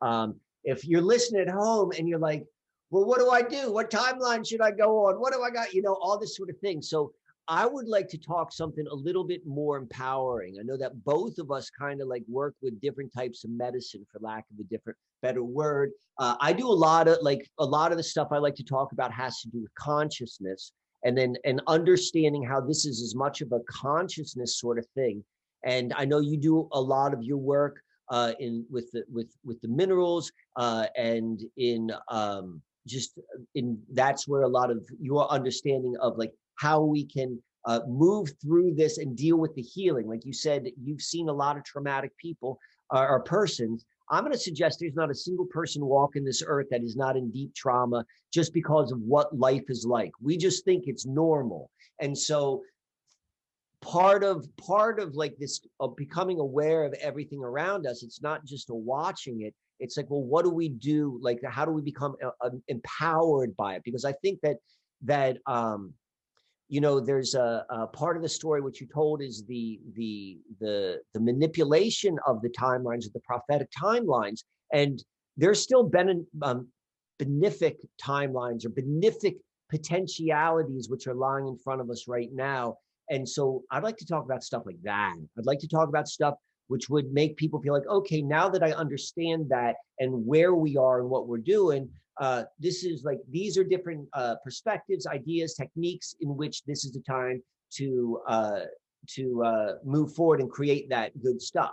if you're listening at home and you're like, well, what do I do? What timeline should I go on? What do I got? You know, all this sort of thing. So I would like to talk something a little bit more empowering. I know that both of us kind of like work with different types of medicine, for lack of a better word. I do a lot of the stuff I like to talk about has to do with consciousness, and understanding how this is as much of a consciousness sort of thing. And I know you do a lot of your work with the minerals and in just in that's where a lot of your understanding of like how we can move through this and deal with the healing. Like you said, you've seen a lot of traumatic people or persons. I'm going to suggest there's not a single person walking this earth that is not in deep trauma just because of what life is like. We just think it's normal. And so part of like this becoming aware of everything around us, it's not just a watching it. It's like, well, what do we do? Like, how do we become empowered by it? Because I think that you know, there's a part of the story which you told is the manipulation of the timelines, of the prophetic timelines, and there's still benefic timelines or benefic potentialities which are lying in front of us right now. And so I'd like to talk about stuff like that. I'd like to talk about stuff which would make people feel like, okay, now that I understand that and where we are and what we're doing, this is like, these are different perspectives, ideas, techniques in which this is the time to move forward and create that good stuff.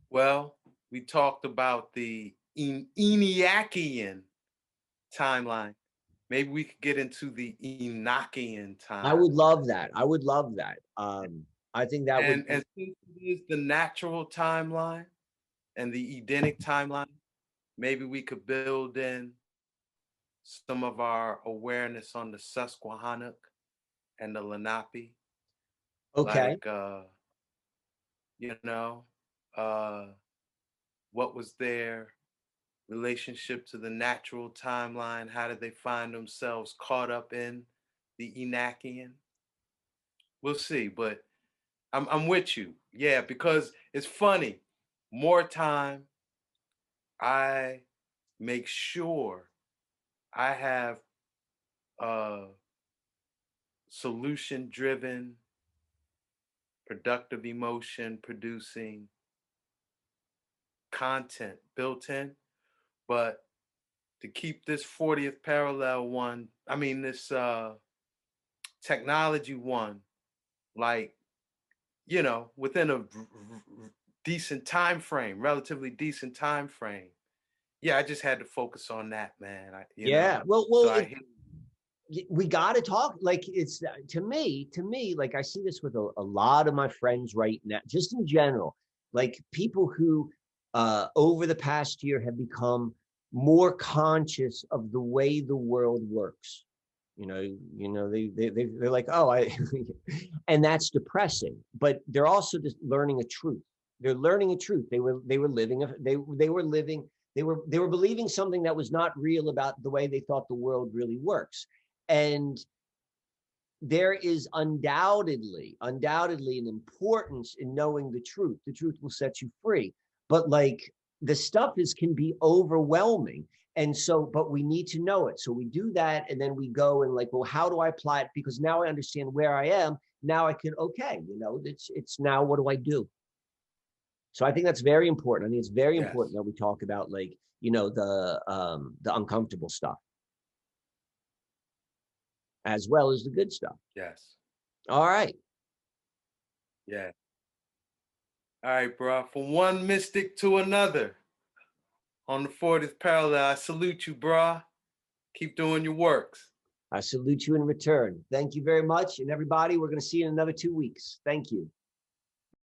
Well, we talked about the ENIACian timeline. Maybe we could get into the Enochian timeline. I would love that. I would love that. I think that would. And since it is the natural timeline and the Edenic timeline, maybe we could build in some of our awareness on the Susquehanna and the Lenape. Okay. Like, you know, what was their relationship to the natural timeline? How did they find themselves caught up in the Enochian? We'll see, but I'm with you. Yeah, because it's funny. More time, I make sure I have solution-driven, productive emotion producing content built in. But to keep this 40th parallel one, I mean this technology one, like, you know, within a decent time frame, relatively decent time frame. Yeah, I just had to focus on that, man. Yeah. Well, so we got to talk. Like, it's to me, like, I see this with a lot of my friends right now, just in general, like people who over the past year have become more conscious of the way the world works. They're like, oh, and that's depressing, but they're also just learning a truth. They're learning a truth. They were believing something that was not real about the way they thought the world really works. And there is undoubtedly an importance in knowing the truth. The truth will set you free. But like, the stuff can be overwhelming. And so, but we need to know it. So we do that. And then we go and like, well, how do I apply it? Because now I understand where I am. Now I can, okay, it's now, what do I do? So I think that's very important. I think it's very important that we talk about, like, the uncomfortable stuff as well as the good stuff. Yes. All right. Yeah. All right, bro. From one mystic to another on the 40th parallel, I salute you, bro. Keep doing your works. I salute you in return. Thank you very much. And everybody, we're going to see you in another 2 weeks. Thank you.